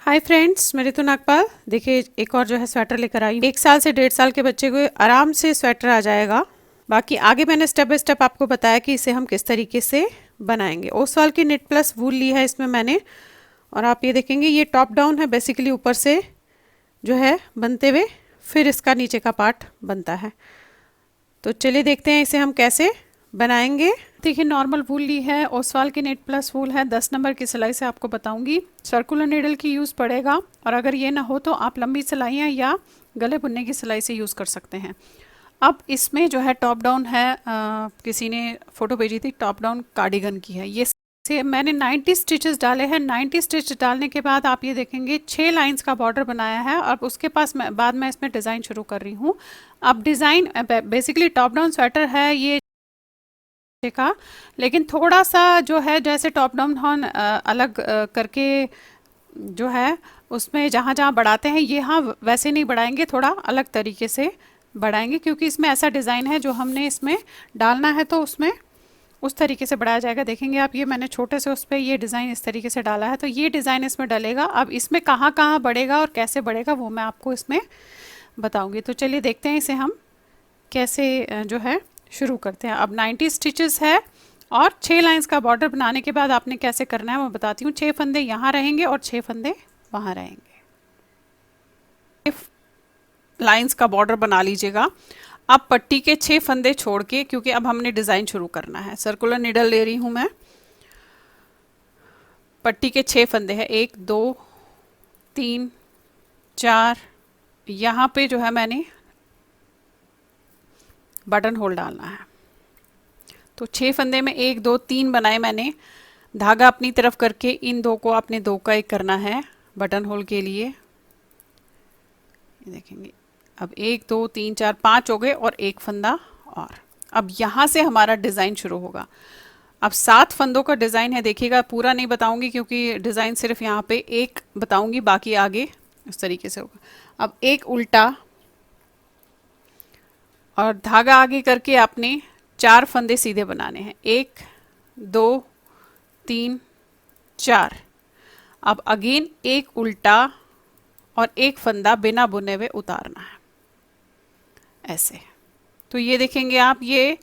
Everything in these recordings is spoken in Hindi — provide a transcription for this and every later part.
हाय फ्रेंड्स, मैं रितु नागपाल। देखिए एक और जो है स्वेटर लेकर आई हूँ। 1 साल से 1.5 साल के बच्चे को आराम से स्वेटर आ जाएगा। बाकी आगे मैंने स्टेप बाय स्टेप आपको बताया कि इसे हम किस तरीके से बनाएंगे। ओसवाल की निट प्लस वूल ली है इसमें मैंने, और आप ये देखेंगे ये टॉप डाउन है, बेसिकली ऊपर से जो है बनते हुए फिर इसका नीचे का पार्ट बनता है। तो चलिए देखते हैं इसे हम कैसे बनाएंगे। देखिए नॉर्मल वूल ली है, ओसवाल की नेट प्लस वूल है, 10 नंबर की सिलाई से आपको बताऊंगी। सर्कुलर नीडल की यूज़ पड़ेगा, और अगर ये ना हो तो आप लंबी सिलाइयाँ या गले बुनने की सिलाई से यूज़ कर सकते हैं। अब इसमें जो है टॉप डाउन है, किसी ने फ़ोटो भेजी थी, टॉप डाउन कार्डिगन की है ये। से मैंने 90 स्टिचेस डाले हैं। 90 स्टिच डालने के बाद आप ये देखेंगे 6 लाइंस का बॉर्डर बनाया है, और उसके पास बाद में इसमें डिज़ाइन शुरू कर रही हूँ। अब design basically top down sweater है ये का, लेकिन थोड़ा सा जो है जैसे टॉप डाउन हॉर्न अलग करके जो है उसमें जहाँ जहाँ बढ़ाते हैं ये, हाँ वैसे नहीं बढ़ाएंगे, थोड़ा अलग तरीके से बढ़ाएंगे, क्योंकि इसमें ऐसा डिज़ाइन है जो हमने इसमें डालना है तो उसमें उस तरीके से बढ़ाया जाएगा। देखेंगे आप, ये मैंने छोटे से उस पर ये डिज़ाइन इस तरीके से डाला है, तो ये डिज़ाइन इसमें डलेगा। अब इसमें कहाँ कहाँ बढ़ेगा और कैसे बढ़ेगा वो मैं आपको इसमें बताऊँगी। तो चलिए देखते हैं इसे हम कैसे जो है शुरू करते हैं। अब 90 स्टिचेस है और 6 लाइंस का बॉर्डर बनाने के बाद आपने कैसे करना है मैं बताती हूँ। 6 फंदे यहाँ रहेंगे और 6 फंदे वहाँ रहेंगे। लाइंस का बॉर्डर बना लीजिएगा। अब पट्टी के 6 फंदे छोड़ के, क्योंकि अब हमने डिज़ाइन शुरू करना है, सर्कुलर निडल ले रही हूँ मैं। पट्टी के 6 फंदे हैं, 1 2 3 4। यहाँ पे जो है मैंने बटन होल डालना है, तो 6 फंदे में 1 2 3 बनाए मैंने। धागा अपनी तरफ करके इन दो को आपने दो का एक करना है बटन होल के लिए। ये देखेंगे अब 1 2 3 4 5 हो गए और एक फंदा और। अब यहाँ से हमारा डिज़ाइन शुरू होगा। अब 7 फंदों का डिज़ाइन है, देखिएगा पूरा नहीं बताऊंगी क्योंकि डिज़ाइन सिर्फ यहाँ पे एक बताऊंगी, बाकी आगे उस तरीके से होगा। अब एक उल्टा और धागा आगे करके आपने 4 फंदे सीधे बनाने हैं, 1 2 3 4। अब अगेन एक उल्टा और एक फंदा बिना बुने हुए उतारना है ऐसे। तो ये देखेंगे आप, ये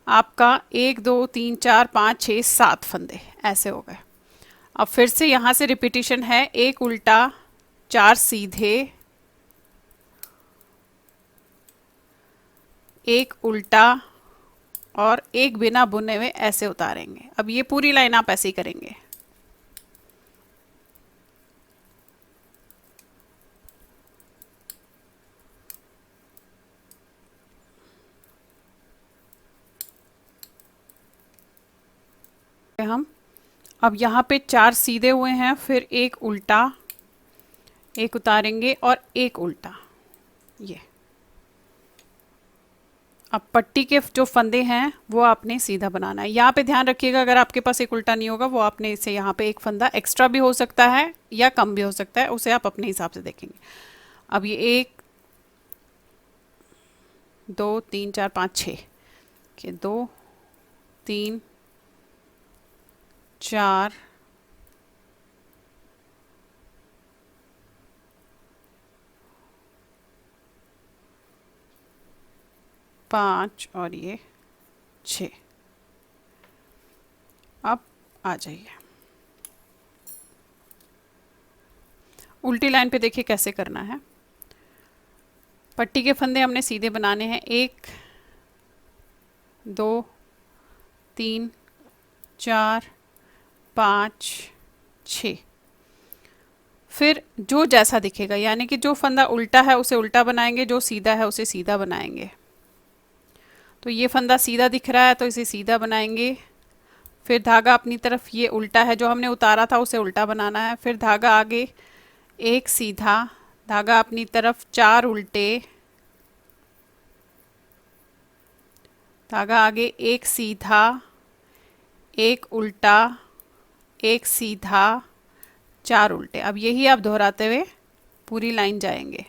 आपका 1 2 3 4 5 6 7 फंदे ऐसे हो गए। अब फिर से यहाँ से रिपीटिशन है, एक उल्टा 4 सीधे, एक उल्टा और एक बिना बुने हुए ऐसे उतारेंगे। अब ये पूरी लाइन आप ऐसे ही करेंगे। हम अब यहाँ पे 4 सीधे हुए हैं, फिर एक उल्टा, एक उतारेंगे और एक उल्टा। ये अब पट्टी के जो फंदे हैं वो आपने सीधा बनाना है। यहाँ पे ध्यान रखिएगा, अगर आपके पास एक उल्टा नहीं होगा वो आपने इसे यहाँ पे एक फंदा एक्स्ट्रा भी हो सकता है या कम भी हो सकता है, उसे आप अपने हिसाब से देखेंगे। अब ये 1 2 3 4 5 6 के 2 3 4 5 और ये 6। अब आ जाइए उल्टी लाइन पे, देखिए कैसे करना है। पट्टी के फंदे हमने सीधे बनाने हैं, 1 2 3 4 5 6। फिर जो जैसा दिखेगा, यानी कि जो फंदा उल्टा है उसे उल्टा बनाएंगे, जो सीधा है उसे सीधा बनाएंगे। तो ये फंदा सीधा दिख रहा है तो इसे सीधा बनाएंगे। फिर धागा अपनी तरफ, ये उल्टा है जो हमने उतारा था उसे उल्टा बनाना है। फिर धागा आगे एक सीधा, धागा अपनी तरफ 4 उल्टे, धागा आगे एक सीधा, एक उल्टा, एक सीधा, 4 उल्टे। अब यही आप दोहराते हुए पूरी लाइन जाएंगे।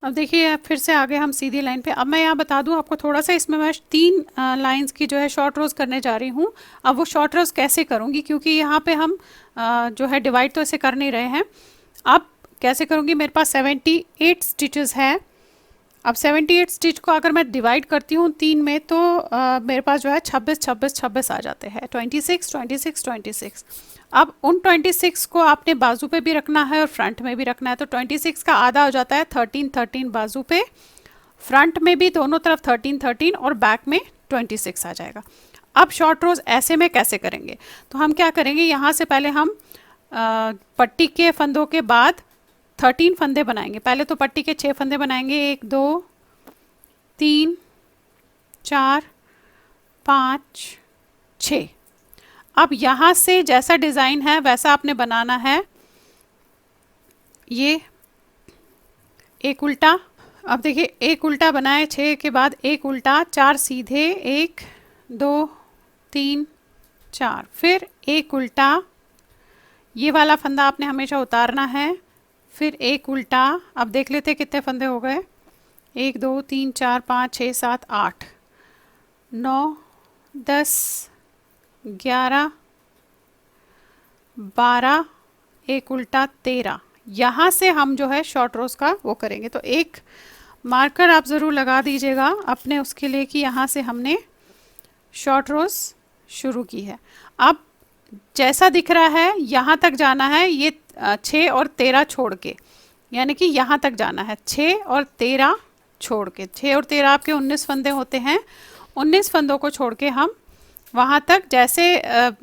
अब देखिए अब फिर से आगे हम सीधी लाइन पे। अब मैं यहाँ बता दूँ आपको थोड़ा सा, इसमें मैं 3 लाइंस की जो है शॉर्ट रोज करने जा रही हूँ। अब वो शॉर्ट रोज कैसे करूँगी, क्योंकि यहाँ पे हम जो है डिवाइड तो ऐसे कर नहीं रहे हैं। अब कैसे करूँगी, मेरे पास 78 स्टिचेस है। अब 78 स्टिच को अगर मैं डिवाइड करती हूँ 3 में तो मेरे पास जो है 26 26 26 आ जाते हैं, 26 26 26। अब उन 26 को आपने बाजू पे भी रखना है और फ्रंट में भी रखना है, तो 26 का आधा हो जाता है 13 13 बाजू पे, फ्रंट में भी दोनों तरफ 13 13 और बैक में 26 आ जाएगा। अब शॉर्ट रोज ऐसे में कैसे करेंगे, तो हम क्या करेंगे, यहाँ से पहले हम पट्टी के फंदों के बाद 13 फंदे बनाएंगे। पहले तो पट्टी के 6 फंदे बनाएंगे, 1 2 3 4 5 6। अब यहाँ से जैसा डिज़ाइन है वैसा आपने बनाना है। ये एक उल्टा, अब देखिए एक उल्टा बनाए, 6 के बाद एक उल्टा, 4 सीधे, 1 2 3 4, फिर एक उल्टा, ये वाला फंदा आपने हमेशा उतारना है, फिर एक उल्टा। अब देख लेते कितने फंदे हो गए, 1 2 3 4 5 6 7 8 9 10 11 12, एक उल्टा 13। यहाँ से हम जो है शॉर्ट रोज का वो करेंगे। तो एक मार्कर आप ज़रूर लगा दीजिएगा अपने उसके लिए कि यहाँ से हमने शॉर्ट रोज शुरू की है। अब जैसा दिख रहा है यहाँ तक जाना है, ये 6 और 13 छोड़ के, यानी कि यहाँ तक जाना है 6 और 13 छोड़ के। 6 और 13 आपके 19 फंदे होते हैं, 19 फंदों को छोड़ के हम वहाँ तक जैसे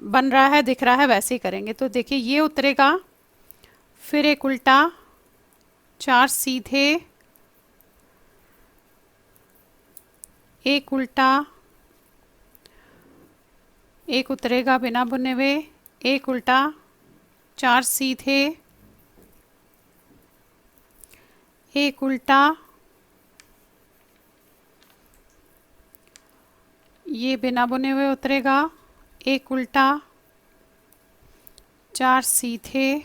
बन रहा है दिख रहा है वैसे ही करेंगे। तो देखिए ये उतरेगा, फिर एक उल्टा, 4 सीधे, एक उल्टा, एक उतरेगा बिना बुने हुए, एक उल्टा, 4 सीधे, एक उल्टा, ये बिना बुने हुए उतरेगा, एक उल्टा, 4 सीधे,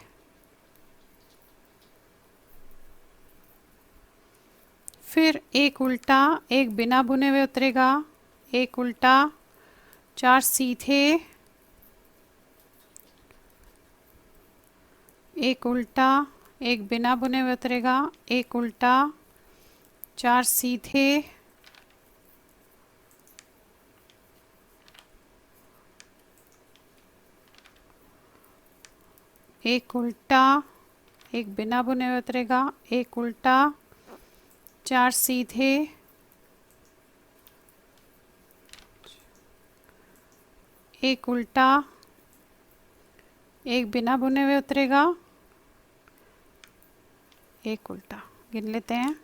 फिर एक उल्टा, एक बिना बुने हुए उतरेगा, एक उल्टा, 4 सीधे, एक उल्टा, एक बिना बुने हुए उतरेगा, एक उल्टा, 4 सीधे, एक उल्टा, एक बिना बुने हुए उतरेगा, एक उल्टा, 4 सीधे, एक उल्टा, एक बिना बुने हुए उतरेगा, एक उल्टा। गिन लेते हैं,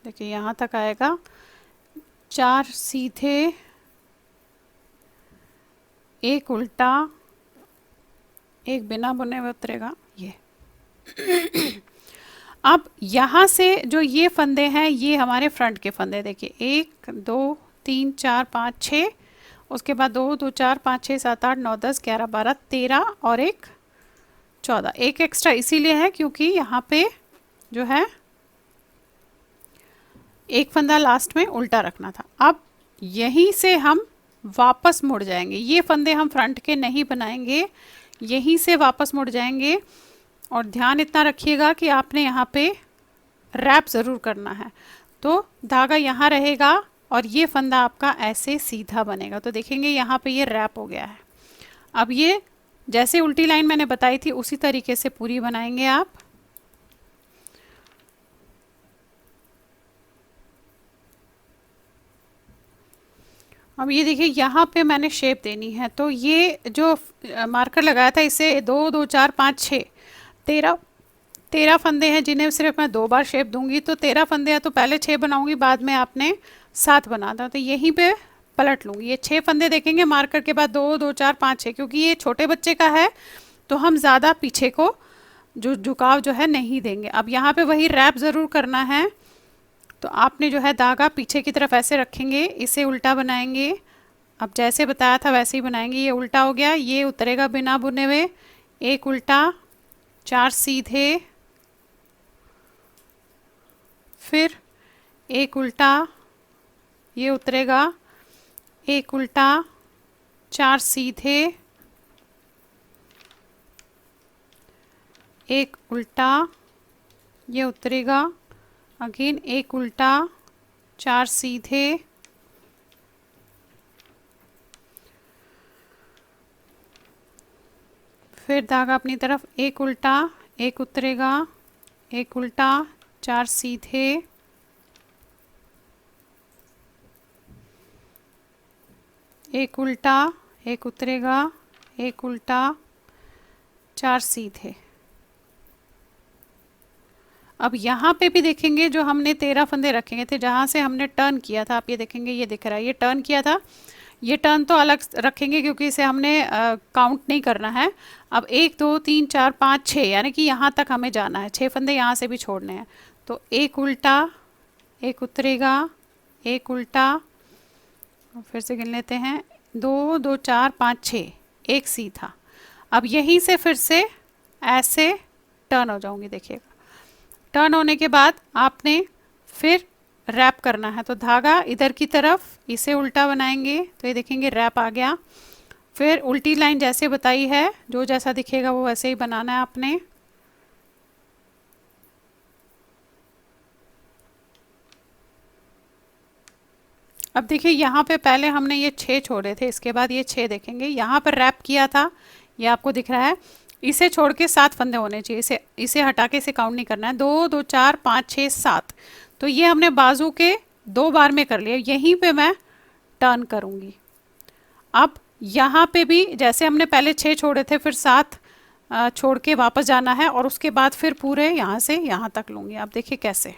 देखिए यहाँ तक आएगा, 4 सीधे, एक उल्टा, एक बिना बुने हुए उतरेगा ये। अब यहाँ से जो ये फंदे हैं ये हमारे फ्रंट के फंदे, देखिए 1 2 3 4 5 6, उसके बाद 2 2 4 5 6 7 8 9 10 11 12 13 और एक 14। एक एक्स्ट्रा इसीलिए है क्योंकि यहाँ पे जो है एक फंदा लास्ट में उल्टा रखना था। अब यहीं से हम वापस मुड़ जाएंगे, ये फंदे हम फ्रंट के नहीं बनाएंगे, यहीं से वापस मुड़ जाएंगे। और ध्यान इतना रखिएगा कि आपने यहाँ पे रैप ज़रूर करना है, तो धागा यहाँ रहेगा और ये फंदा आपका ऐसे सीधा बनेगा। तो देखेंगे यहाँ पे ये रैप हो गया है। अब ये जैसे उल्टी लाइन मैंने बताई थी उसी तरीके से पूरी बनाएंगे आप। अब ये देखिए यहाँ पे मैंने शेप देनी है, तो ये जो मार्कर लगाया था इसे 2 2 4 5 6 13 फंदे हैं जिन्हें सिर्फ मैं 2 बार शेप दूंगी। तो 13 फंदे हैं तो पहले 6 बनाऊंगी, बाद में आपने 7 बना था, तो यहीं पे पलट लूँगी। ये 6 फंदे देखेंगे मार्कर के बाद 2 2 4 5 6, क्योंकि ये छोटे बच्चे का है तो हम ज़्यादा पीछे को जो झुकाव जो है नहीं देंगे। अब यहाँ पे वही रैप ज़रूर करना है, तो आपने जो है धागा पीछे की तरफ ऐसे रखेंगे, इसे उल्टा बनाएंगे। अब जैसे बताया था वैसे ही बनाएंगे। ये उल्टा हो गया, ये उतरेगा बिना बुने हुए, एक उल्टा, 4 सीधे, फिर एक उल्टा, ये उतरेगा, एक उल्टा, 4 सीधे, एक उल्टा, ये उतरेगा, अगेन एक उल्टा, 4 सीधे, फिर धागा अपनी तरफ, एक उल्टा, एक उतरेगा, एक उल्टा, 4 सीधे, एक उल्टा, एक उतरेगा, एक उल्टा, 4 सीधे। अब यहाँ पे भी देखेंगे जो हमने 13 फंदे रखेंगे थे, जहाँ से हमने टर्न किया था, आप ये देखेंगे, ये दिख रहा है, ये टर्न किया था, ये टर्न तो अलग रखेंगे क्योंकि इसे हमने काउंट नहीं करना है। अब 1 2 3 4 5 6, यानी कि यहाँ तक हमें जाना है, 6 फंदे यहाँ से भी छोड़ने हैं। तो एक उल्टा, एक उतरेगा, एक उल्टा, और फिर से गिन लेते हैं, 2 2 4 5 6, एक सीधा। अब यहीं से फिर से ऐसे टर्न हो जाऊंगी, देखिएगा। टर्न होने के बाद आपने फिर रैप करना है, तो धागा इधर की तरफ, इसे उल्टा बनाएंगे, तो ये देखेंगे रैप आ गया। फिर उल्टी लाइन जैसे बताई है, जो जैसा दिखेगा वो वैसे ही बनाना है आपने। अब देखिए यहाँ पे पहले हमने ये 6 छोड़े थे, इसके बाद ये 6 देखेंगे, यहाँ पर रैप किया था, ये आपको दिख रहा है। इसे छोड़ के 7 फंदे होने चाहिए, इसे हटा के इसे काउंट नहीं करना है। 2 2 4 5 6 7, तो ये हमने बाजू के 2 बार में कर लिया। यहीं पे मैं टर्न करूँगी। अब यहाँ पे भी जैसे हमने पहले 6 छोड़े थे, फिर 7 छोड़ के वापस जाना है, और उसके बाद फिर पूरे यहाँ से यहाँ तक लूँगी। आप देखिए कैसे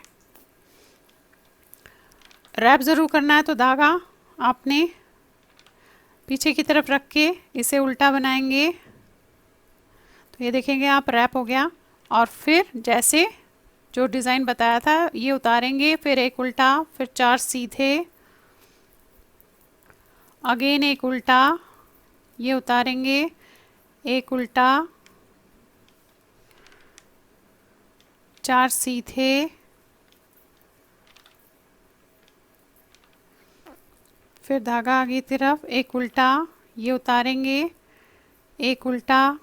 रैप ज़रूर करना है। तो धागा आपने पीछे की तरफ रख के इसे उल्टा बनाएंगे, तो ये देखेंगे आप रैप हो गया। और फिर जैसे जो डिज़ाइन बताया था, ये उतारेंगे, फिर एक उल्टा, फिर 4 सीधे, अगेन एक उल्टा, ये उतारेंगे, एक उल्टा, 4 सीधे, फिर धागा आगे की तरफ, एक उल्टा, ये उतारेंगे, एक उल्टा,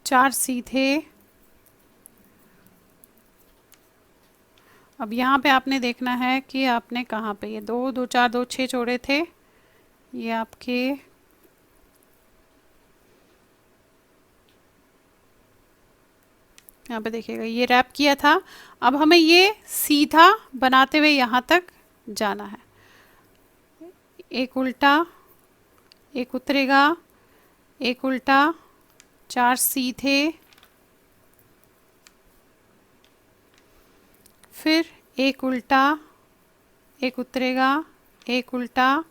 चार सीधे। अब यहाँ पे आपने देखना है कि आपने कहाँ पे, ये 2 2 4 2 6 छोड़े थे, ये आपके यहाँ पे देखिएगा ये रैप किया था। अब हमें ये सीधा बनाते हुए यहाँ तक जाना है। एक उल्टा, एक उतरेगा, एक उल्टा, 4 सीधे, फिर एक उल्टा, एक उतरेगा, एक उल्टा,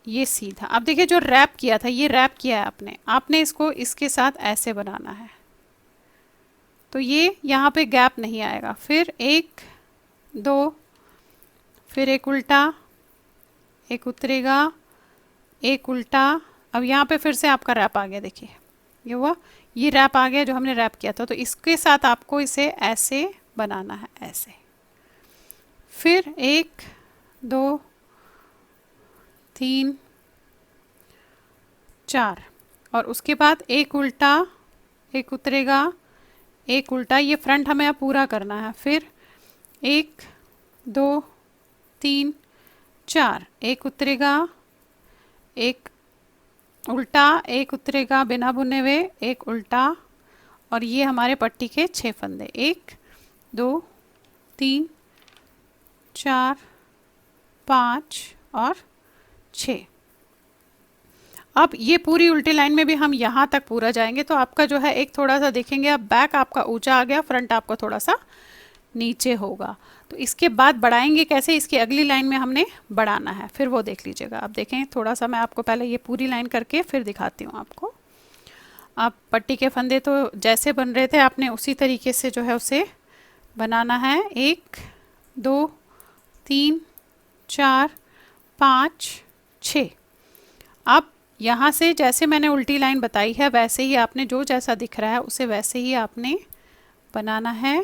ये सीधा। अब देखिए जो रैप किया था, ये रैप किया है आपने इसको इसके साथ ऐसे बनाना है, तो ये यहाँ पे गैप नहीं आएगा। फिर 1 2, फिर एक उल्टा, एक उतरेगा, एक उल्टा। अब यहाँ पे फिर से आपका रैप आ गया, देखिए ये हुआ, ये रैप आ गया जो हमने रैप किया था। तो इसके साथ आपको इसे ऐसे बनाना है, ऐसे। फिर 1 2 3 4, और उसके बाद एक उल्टा, एक उतरेगा, एक उल्टा, ये फ्रंट हमें अब पूरा करना है। फिर 1 2 3 4, एक उतरेगा, एक उल्टा, एक उतरेगा बिना बुने हुए, एक उल्टा, और ये हमारे पट्टी के 6 फंदे, 1 2 3 4 5 और 6। अब ये पूरी उल्टी लाइन में भी हम यहाँ तक पूरा जाएंगे, तो आपका जो है एक थोड़ा सा देखेंगे आप, बैक आपका ऊंचा आ गया, फ्रंट आपका थोड़ा सा नीचे होगा। तो इसके बाद बढ़ाएंगे कैसे, इसकी अगली लाइन में हमने बढ़ाना है, फिर वो देख लीजिएगा। अब देखें, थोड़ा सा मैं आपको पहले ये पूरी लाइन करके फिर दिखाती हूँ आपको। आप पट्टी के फंदे तो जैसे बन रहे थे आपने उसी तरीके से जो है उसे बनाना है। 1 2 3 4 5 6। अब यहाँ से जैसे मैंने उल्टी लाइन बताई है वैसे ही आपने जो जैसा दिख रहा है उसे वैसे ही आपने बनाना है।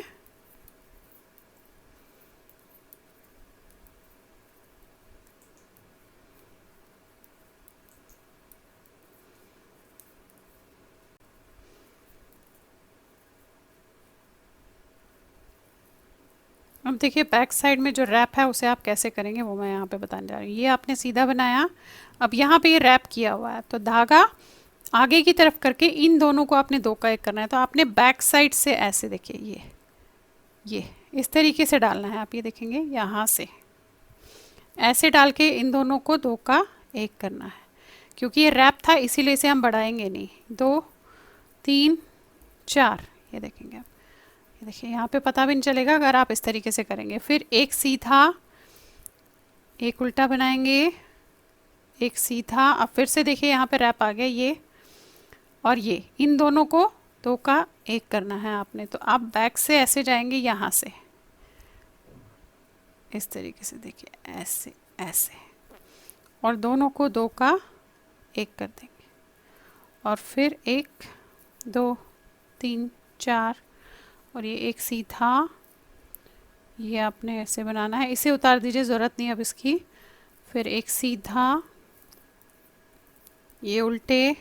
अब देखिए बैक साइड में जो रैप है उसे आप कैसे करेंगे वो मैं यहाँ पे बताने जा रही हूँ। ये आपने सीधा बनाया, अब यहाँ पे ये रैप किया हुआ है तो धागा आगे की तरफ करके इन दोनों को आपने 2 का 1 करना है। तो आपने बैक साइड से ऐसे देखिए ये इस तरीके से डालना है। आप ये देखेंगे यहाँ से ऐसे डाल के इन दोनों को 2 का 1 करना है, क्योंकि ये रैप था इसीलिए इसे हम बढ़ाएंगे नहीं। 2 3 4 ये देखेंगे आप, ये देखिए यहाँ पे पता भी नहीं चलेगा अगर आप इस तरीके से करेंगे। फिर एक सीधा, एक उल्टा बनाएंगे, एक सीधा। अब फिर से देखिए यहाँ पे रैप आ गया ये और ये, इन दोनों को 2 का 1 करना है आपने। तो आप बैक से ऐसे जाएंगे यहाँ से इस तरीके से देखिए ऐसे ऐसे, और दोनों को 2 का 1 कर देंगे। और फिर 1 2 3 4 और ये एक सीधा, ये आपने ऐसे बनाना है। इसे उतार दीजिए, ज़रूरत नहीं अब इसकी। फिर एक सीधा, ये उल्टे,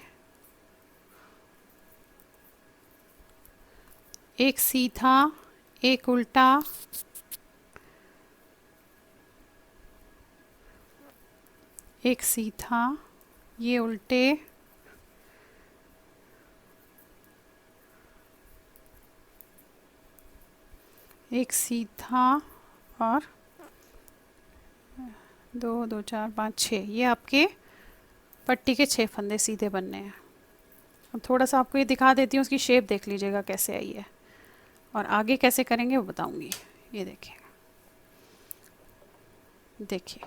एक सीधा, एक उल्टा, एक सीधा, ये उल्टे, एक सीधा और 2 2 4 5 6। ये आपके पट्टी के 6 फंदे सीधे बनने हैं। अब थोड़ा सा आपको ये दिखा देती हूँ, उसकी शेप देख लीजिएगा कैसे आई है, और आगे कैसे करेंगे वो बताऊंगी। ये देखिए देखिए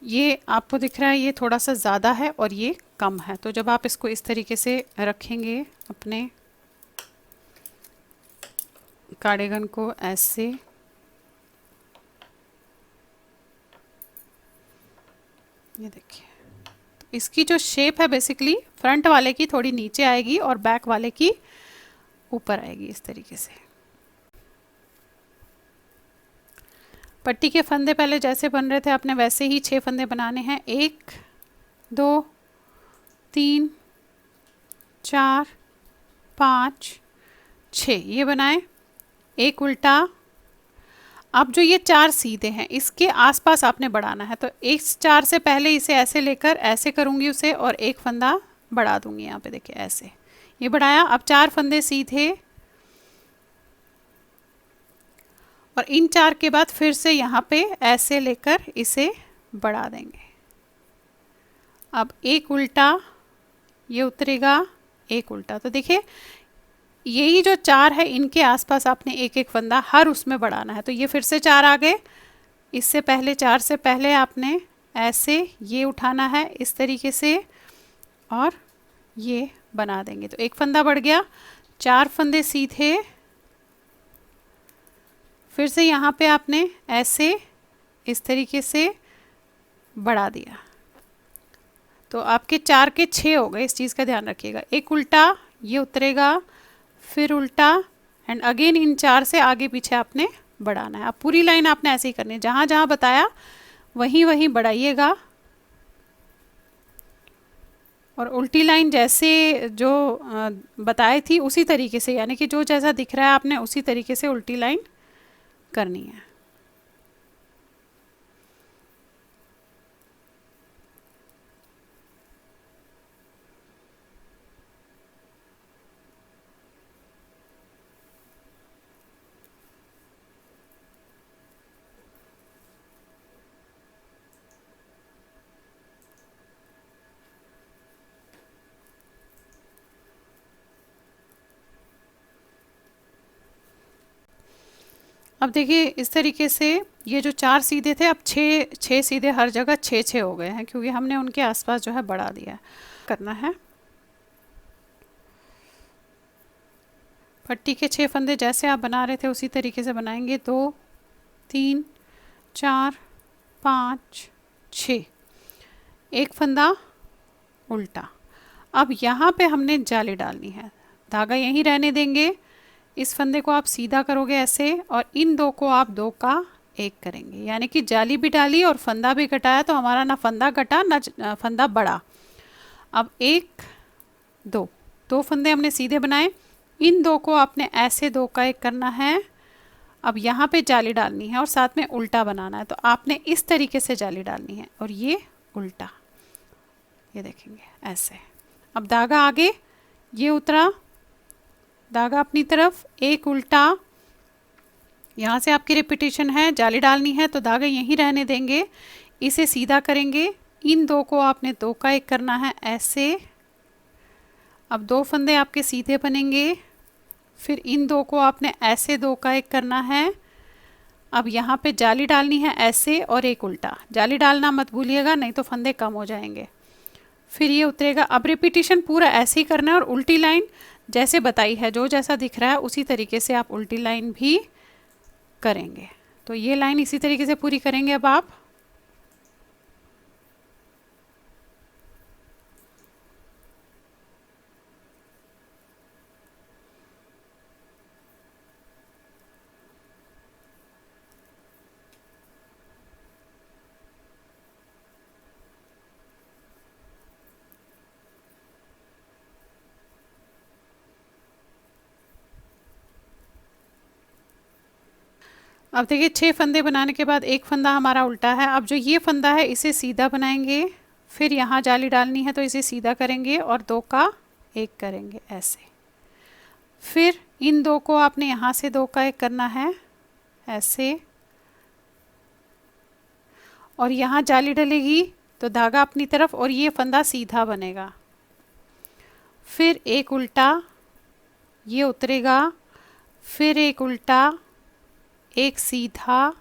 ये आपको दिख रहा है, ये थोड़ा सा ज़्यादा है और ये कम है। तो जब आप इसको इस तरीके से रखेंगे अपने कार्डिगन को ऐसे, ये देखिए तो इसकी जो शेप है बेसिकली फ्रंट वाले की थोड़ी नीचे आएगी और बैक वाले की ऊपर आएगी इस तरीके से। पट्टी के फंदे पहले जैसे बन रहे थे आपने वैसे ही 6 फंदे बनाने हैं। 1 2 3 4 5 6 ये बनाए, एक उल्टा। अब जो ये 4 सीधे हैं इसके आसपास आपने बढ़ाना है, तो इस 4 से पहले इसे ऐसे लेकर ऐसे करूँगी उसे और एक फंदा बढ़ा दूंगी। यहाँ पे देखिए ऐसे ये बढ़ाया। अब 4 फंदे सीधे और इन 4 के बाद फिर से यहाँ पे ऐसे लेकर इसे बढ़ा देंगे। अब एक उल्टा, ये उतरेगा, एक उल्टा। तो देखिए यही जो 4 है इनके आसपास आपने एक एक फंदा हर उसमें बढ़ाना है। तो ये फिर से 4 आ गए, इससे पहले 4 से पहले आपने ऐसे ये उठाना है इस तरीके से और ये बना देंगे। तो एक फंदा बढ़ गया, 4 फंदे सीधे, फिर से यहाँ पे आपने ऐसे इस तरीके से बढ़ा दिया। तो आपके 4 के 6 हो गए, इस चीज़ का ध्यान रखिएगा। एक उल्टा, ये उतरेगा, फिर उल्टा एंड अगेन इन 4 से आगे पीछे आपने बढ़ाना है। अब पूरी लाइन आपने ऐसे ही करनी है, जहाँ जहाँ बताया वहीं वहीं बढ़ाइएगा। और उल्टी लाइन जैसे जो बताई थी उसी तरीके से, यानी कि जो जैसा दिख रहा है आपने उसी तरीके से उल्टी लाइन करनी है। अब देखिए इस तरीके से ये जो 4 सीधे थे अब 6 सीधे हर जगह 6 हो गए हैं, क्योंकि हमने उनके आसपास जो है बढ़ा दिया है। करना है पट्टी के 6 फंदे जैसे आप बना रहे थे उसी तरीके से बनाएंगे। 2 3 4 5 6, एक फंदा उल्टा। अब यहाँ पे हमने जाली डालनी है, धागा यहीं रहने देंगे, इस फंदे को आप सीधा करोगे ऐसे और इन दो को आप 2 का 1 करेंगे, यानी कि जाली भी डाली और फंदा भी कटाया, तो हमारा ना फंदा कटा ना फंदा बढ़ा। अब 1 2 2 फंदे हमने सीधे बनाए, इन 2 को आपने ऐसे 2 का 1 करना है। अब यहाँ पे जाली डालनी है और साथ में उल्टा बनाना है, तो आपने इस तरीके से जाली डालनी है और ये उल्टा, ये देखेंगे ऐसे। अब धागा आगे, ये उतरा, धागा अपनी तरफ, एक उल्टा, यहाँ से आपकी रिपीटेशन है, जाली डालनी है तो धागा यहीं रहने देंगे, इसे सीधा करेंगे, इन 2 को आपने 2 का 1 करना है ऐसे। अब 2 फंदे आपके सीधे बनेंगे, फिर इन 2 को आपने ऐसे 2 का 1 करना है। अब यहाँ पे जाली डालनी है ऐसे और एक उल्टा, जाली डालना मत भूलिएगा नहीं तो फंदे कम हो जाएंगे। फिर ये उतरेगा। अब रिपीटेशन पूरा ऐसे ही करना है और उल्टी लाइन जैसे बताई है, जो जैसा दिख रहा है उसी तरीके से आप उल्टी लाइन भी करेंगे। तो ये लाइन इसी तरीके से पूरी करेंगे अब आप। अब देखिए 6 फंदे बनाने के बाद एक फंदा हमारा उल्टा है। अब जो ये फंदा है इसे सीधा बनाएंगे, फिर यहाँ जाली डालनी है तो इसे सीधा करेंगे और 2 का 1 करेंगे ऐसे। फिर इन 2 को आपने यहाँ से 2 का 1 करना है ऐसे, और यहाँ जाली डलेगी तो धागा अपनी तरफ और ये फंदा सीधा बनेगा। फिर एक उल्टा, ये उतरेगा, फिर एक उल्टा, एक सीधा,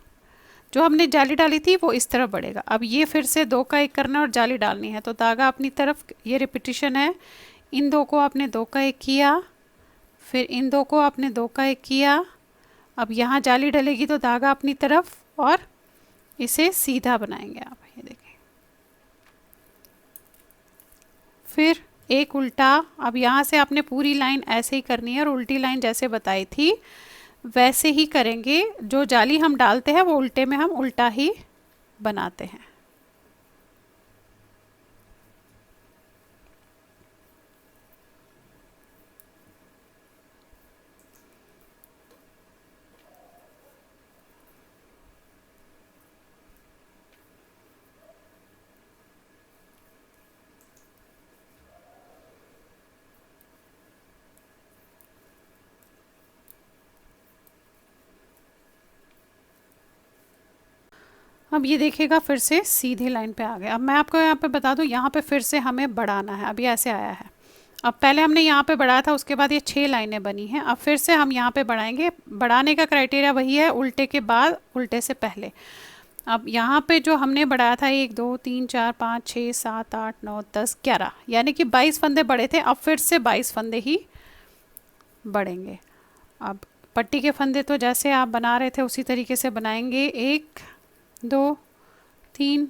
जो हमने जाली डाली थी वो इस तरफ बढ़ेगा। अब ये फिर से 2 का 1 करना और जाली डालनी है तो धागा अपनी तरफ, ये रिपीटिशन है, इन 2 को आपने 2 का 1 किया, फिर इन 2 को आपने 2 का 1 किया। अब यहाँ जाली डलेगी तो धागा अपनी तरफ और इसे सीधा बनाएंगे आप, ये देखें। फिर एक उल्टा। अब यहाँ से आपने पूरी लाइन ऐसे ही करनी है और उल्टी लाइन जैसे बताई थी वैसे ही करेंगे। जो जाली हम डालते हैं वो उल्टे में हम उल्टा ही बनाते हैं। अब ये देखिएगा फिर से सीधी लाइन पे आ गया। अब मैं आपको यहाँ पे बता दूँ, यहाँ पे फिर से हमें बढ़ाना है। अब ये ऐसे आया है, अब पहले हमने यहाँ पे बढ़ाया था, उसके बाद ये 6 लाइनें बनी हैं। अब फिर से हम यहाँ पे बढ़ाएंगे। बढ़ाने का क्राइटेरिया वही है, उल्टे के बाद उल्टे से पहले। अब यहाँ पे जो हमने बढ़ाया था 1 2 3 4 5 6 7 8 9 10 11, यानी कि 22 फंदे बढ़े थे। अब फिर से 22 फंदे ही बढ़ेंगे। अब पट्टी के फंदे तो जैसे आप बना रहे थे उसी तरीके से बनाएंगे। 1 2 3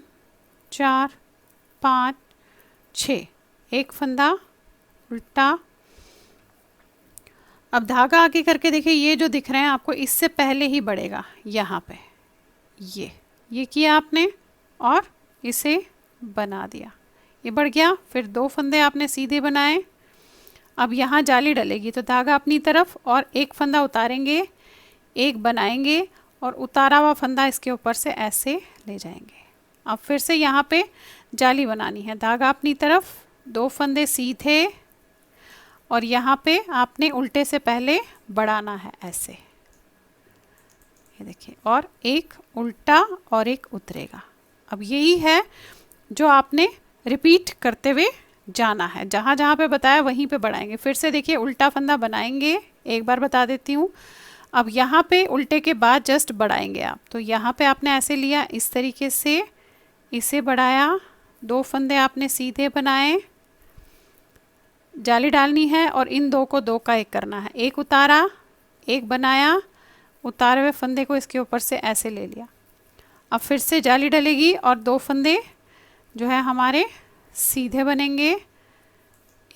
4 5 6, एक फंदा उल्टा। अब धागा आगे करके देखिए, ये जो दिख रहे हैं आपको इससे पहले ही बढ़ेगा। यहाँ पे ये किया आपने और इसे बना दिया, ये बढ़ गया। फिर 2 फंदे आपने सीधे बनाए। अब यहाँ जाली डलेगी तो धागा अपनी तरफ और एक फंदा उतारेंगे, एक बनाएंगे और उतारा हुआ फंदा इसके ऊपर से ऐसे ले जाएंगे। अब फिर से यहाँ पे जाली बनानी है, धागा अपनी तरफ, 2 फंदे सीधे और यहाँ पे आपने उल्टे से पहले बढ़ाना है ऐसे, ये देखिए, और एक उल्टा और एक उतरेगा। अब यही है जो आपने रिपीट करते हुए जाना है, जहाँ जहाँ पे बताया वहीं पे बढ़ाएंगे। फिर से देखिए उल्टा फंदा बनाएंगे, एक बार बता देती हूँ। अब यहाँ पे उल्टे के बाद जस्ट बढ़ाएंगे आप, तो यहाँ पे आपने ऐसे लिया, इस तरीके से इसे बढ़ाया, 2 फंदे आपने सीधे बनाए, जाली डालनी है और इन 2 को 2 का 1 करना है, एक उतारा, एक बनाया, उतारे हुए फंदे को इसके ऊपर से ऐसे ले लिया। अब फिर से जाली डलेगी और 2 फंदे जो है हमारे सीधे बनेंगे,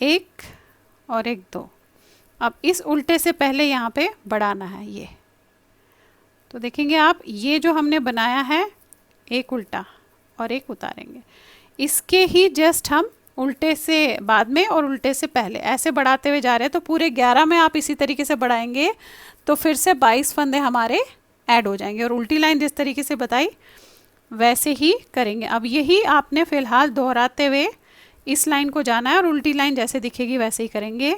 एक और एक, 2। अब इस उल्टे से पहले यहाँ पे बढ़ाना है ये, तो देखेंगे आप ये जो हमने बनाया है एक उल्टा और एक उतारेंगे, इसके ही जस्ट हम उल्टे से बाद में और उल्टे से पहले ऐसे बढ़ाते हुए जा रहे हैं। तो पूरे 11 में आप इसी तरीके से बढ़ाएंगे तो फिर से 22 फंदे हमारे ऐड हो जाएंगे, और उल्टी लाइन जिस तरीके से बताई वैसे ही करेंगे। अब यही आपने फ़िलहाल दोहराते हुए इस लाइन को जाना है और उल्टी लाइन जैसे दिखेगी वैसे ही करेंगे।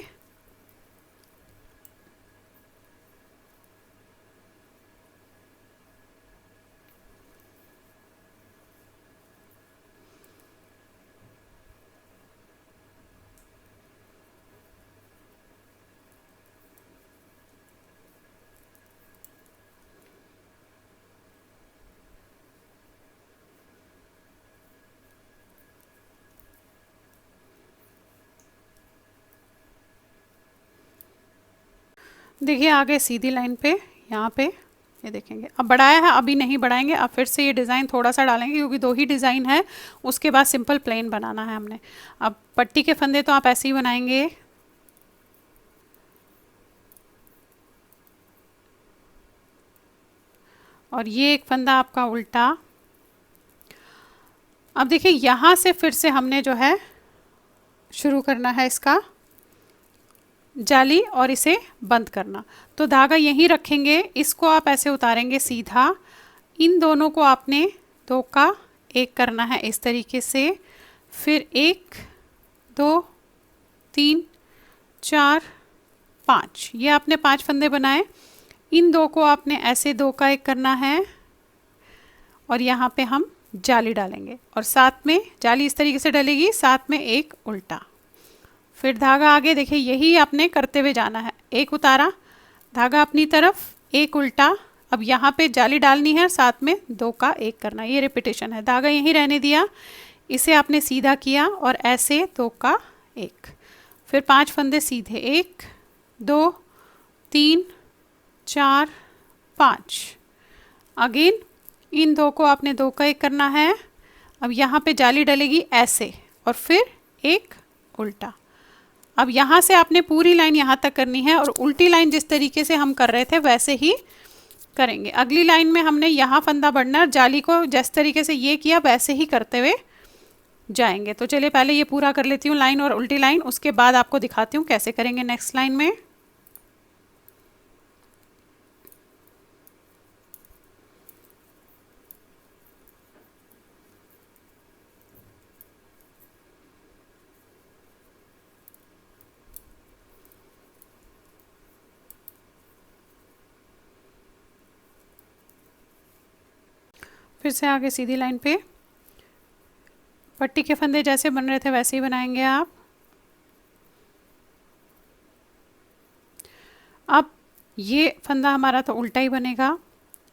देखिए आगे सीधी लाइन पे यहाँ पे ये देखेंगे, अब बढ़ाया है, अभी नहीं बढ़ाएंगे, अब फिर से ये डिज़ाइन थोड़ा सा डालेंगे क्योंकि 2 ही डिज़ाइन है, उसके बाद सिंपल प्लेन बनाना है हमने। अब पट्टी के फंदे तो आप ऐसे ही बनाएंगे, और ये एक फंदा आपका उल्टा। अब देखिए यहाँ से फिर से हमने जो है शुरू करना है इसका जाली और इसे बंद करना, तो धागा यहीं रखेंगे, इसको आप ऐसे उतारेंगे सीधा, इन दोनों को आपने 2 का 1 करना है इस तरीके से, फिर 1 2 3 4 5, ये आपने 5 फंदे बनाए, इन 2 को आपने ऐसे 2 का 1 करना है और यहाँ पे हम जाली डालेंगे, और साथ में जाली इस तरीके से डलेगी, साथ में एक उल्टा, फिर धागा आगे देखिए यही आपने करते हुए जाना है, एक उतारा, धागा अपनी तरफ, एक उल्टा, अब यहाँ पे जाली डालनी है, साथ में 2 का 1 करना, ये रिपीटेशन है, धागा यहीं रहने दिया, इसे आपने सीधा किया और ऐसे 2 का 1, फिर 5 फंदे सीधे, 1 2 3 4 5, अगेन इन 2 को आपने 2 का 1 करना है, अब यहाँ पे जाली डलेगी ऐसे और फिर एक उल्टा। अब यहाँ से आपने पूरी लाइन यहाँ तक करनी है और उल्टी लाइन जिस तरीके से हम कर रहे थे वैसे ही करेंगे। अगली लाइन में हमने यहाँ फंदा बढ़ना, जाली को जिस तरीके से ये किया वैसे ही करते हुए जाएंगे। तो चलिए पहले ये पूरा कर लेती हूँ लाइन और उल्टी लाइन, उसके बाद आपको दिखाती हूँ कैसे करेंगे नेक्स्ट लाइन में। फिर से आगे सीधी लाइन पे पट्टी के फंदे जैसे बन रहे थे वैसे ही बनाएंगे आप। अब ये फंदा हमारा तो उल्टा ही बनेगा,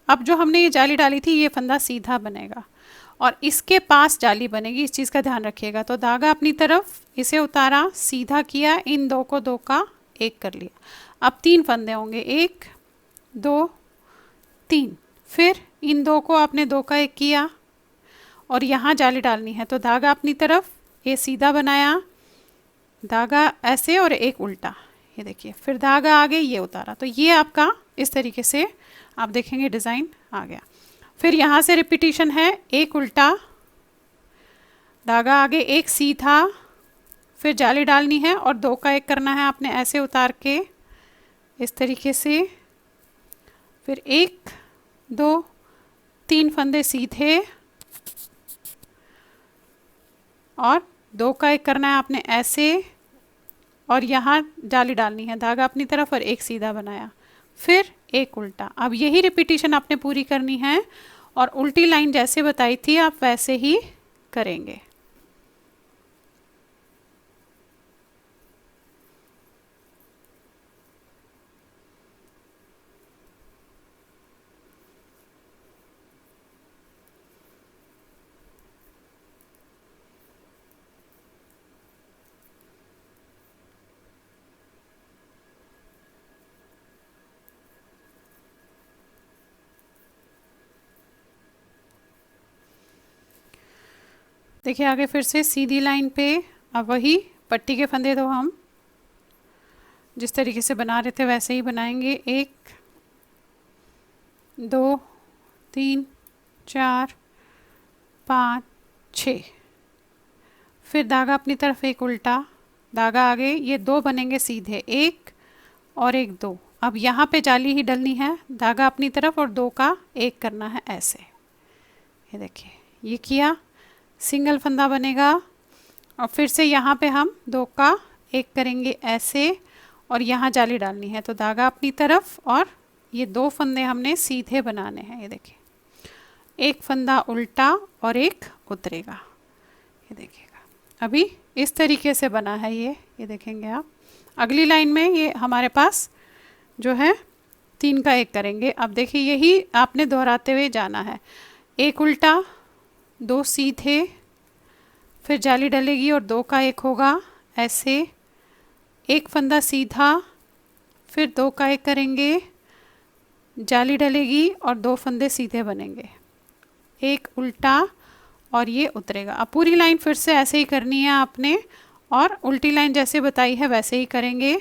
अब जो हमने ये जाली डाली थी ये फंदा सीधा बनेगा और इसके पास जाली बनेगी, इस चीज़ का ध्यान रखिएगा। तो धागा अपनी तरफ, इसे उतारा, सीधा किया, इन 2 को 2 का 1 कर लिया। अब 3 फंदे होंगे, 1 2 3, फिर इन 2 को आपने 2 का 1 किया और यहाँ जाली डालनी है, तो धागा अपनी तरफ, ये सीधा बनाया, धागा ऐसे और एक उल्टा, ये देखिए, फिर धागा आगे ये उतारा, तो ये आपका इस तरीके से आप देखेंगे डिज़ाइन आ गया। फिर यहाँ से रिपीटिशन है, एक उल्टा, धागा आगे, एक सीधा, फिर जाली डालनी है और 2 का 1 करना है आपने ऐसे उतार के इस तरीके से, फिर 1 2 3 फंदे सीधे और 2 का 1 करना है आपने ऐसे और यहाँ जाली डालनी है, धागा अपनी तरफ और एक सीधा बनाया, फिर एक उल्टा। अब यही रिपीटिशन आपने पूरी करनी है और उल्टी लाइन जैसे बताई थी आप वैसे ही करेंगे। देखिए आगे फिर से सीधी लाइन पे अब वही पट्टी के फंदे तो हम जिस तरीके से बना रहे थे वैसे ही बनाएंगे। 1 2 3 4 5 6। फिर धागा अपनी तरफ एक उल्टा, धागा आगे, ये 2 बनेंगे सीधे, 1 और 1 2। अब यहाँ पे जाली ही डलनी है, धागा अपनी तरफ और 2 का 1 करना है ऐसे। ये देखिए ये किया, सिंगल फंदा बनेगा और फिर से यहाँ पे हम 2 का 1 करेंगे ऐसे और यहाँ जाली डालनी है। तो धागा अपनी तरफ और ये 2 फंदे हमने सीधे बनाने हैं। ये देखिए एक फंदा उल्टा और एक उतरेगा। ये देखिएगा अभी इस तरीके से बना है ये देखेंगे आप। अगली लाइन में ये हमारे पास जो है 3 का 1 करेंगे। अब देखिए यही आपने दोहराते हुए जाना है, 1 उल्टा 2 सीधे, फिर जाली डलेगी और 2 का 1 होगा ऐसे, एक फंदा सीधा, फिर 2 का 1 करेंगे, जाली डलेगी और 2 फंदे सीधे बनेंगे, एक उल्टा और ये उतरेगा। अब पूरी लाइन फिर से ऐसे ही करनी है आपने और उल्टी लाइन जैसे बताई है वैसे ही करेंगे।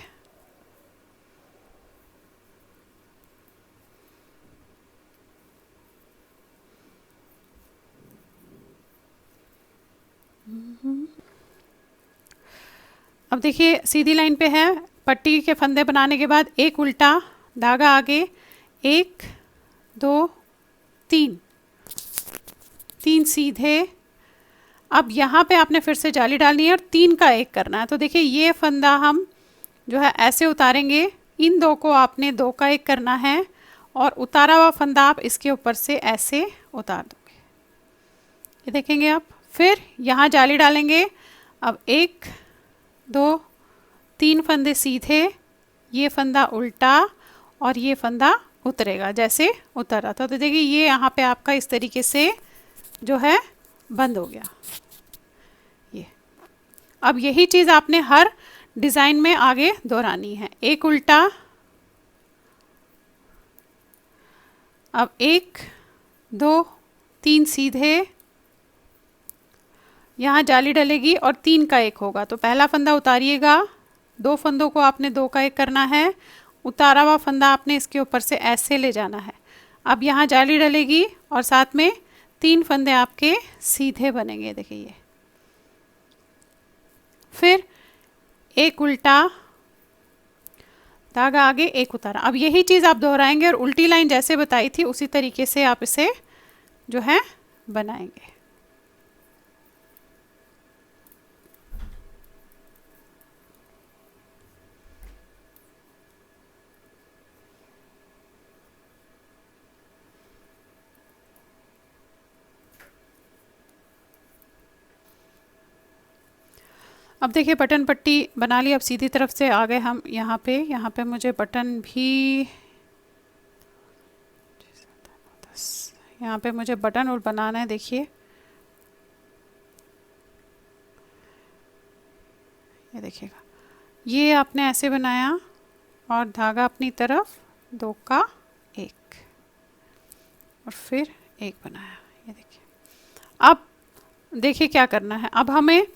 अब देखिए सीधी लाइन पे है, पट्टी के फंदे बनाने के बाद एक उल्टा, धागा आगे, 1 2 3, 3 सीधे। अब यहाँ पे आपने फिर से जाली डालनी है और 3 का 1 करना है। तो देखिए ये फंदा हम जो है ऐसे उतारेंगे, इन 2 को आपने 2 का 1 करना है और उतारा हुआ फंदा आप इसके ऊपर से ऐसे उतार दोगे। ये देखेंगे आप। फिर यहाँ जाली डालेंगे, अब 1 2 3 फंदे सीधे, ये फंदा उल्टा और ये फंदा उतरेगा जैसे उतर रहा था। तो देखिए ये यहाँ पे आपका इस तरीके से जो है बंद हो गया ये। अब यही चीज़ आपने हर डिज़ाइन में आगे दोहरानी है, एक उल्टा, अब 1 2 3 सीधे, यहाँ जाली डलेगी और 3 का 1 होगा। तो पहला फंदा उतारिएगा, 2 फंदों को आपने 2 का 1 करना है, उतारा हुआ फंदा आपने इसके ऊपर से ऐसे ले जाना है। अब यहाँ जाली डलेगी और साथ में 3 फंदे आपके सीधे बनेंगे। देखिए ये, फिर एक उल्टा, धागा आगे, एक उतारा। अब यही चीज़ आप दोहराएंगे और उल्टी लाइन जैसे बताई थी उसी तरीके से आप इसे जो है बनाएंगे। अब देखिए बटन पट्टी बना ली। अब सीधी तरफ से आ गए हम यहाँ पे मुझे बटन भी, यहाँ पे मुझे बटन और बनाना है। देखिए ये देखिएगा, ये आपने ऐसे बनाया और धागा अपनी तरफ, 2 का 1 और फिर 1 बनाया। ये देखिए अब देखिए क्या करना है। अब हमें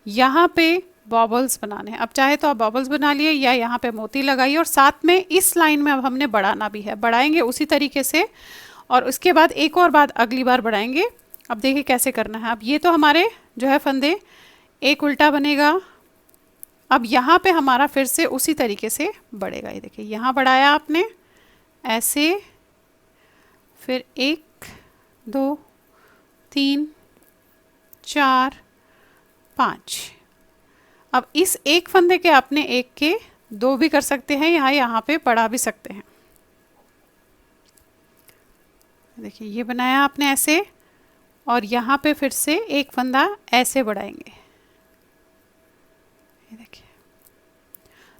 यहाँ पे बॉबल्स बनाने हैं। अब चाहे तो आप बॉबल्स बना लिए या यहाँ पे मोती लगाइए और साथ में इस लाइन में अब हमने बढ़ाना भी है, बढ़ाएंगे उसी तरीके से और उसके बाद एक और बार अगली बार बढ़ाएंगे। अब देखिए कैसे करना है। अब ये तो हमारे जो है फंदे, एक उल्टा बनेगा, अब यहाँ पे हमारा फिर से उसी तरीके से बढ़ेगा। ये देखिए यहाँ बढ़ाया आपने ऐसे, फिर 1 2 3 4 5। अब इस एक फंदे के आपने 1 के 2 भी कर सकते हैं, यहाँ पे बढ़ा भी सकते हैं। देखिए ये बनाया आपने ऐसे और यहाँ पे फिर से एक फंदा ऐसे बढ़ाएंगे। ये देखिए,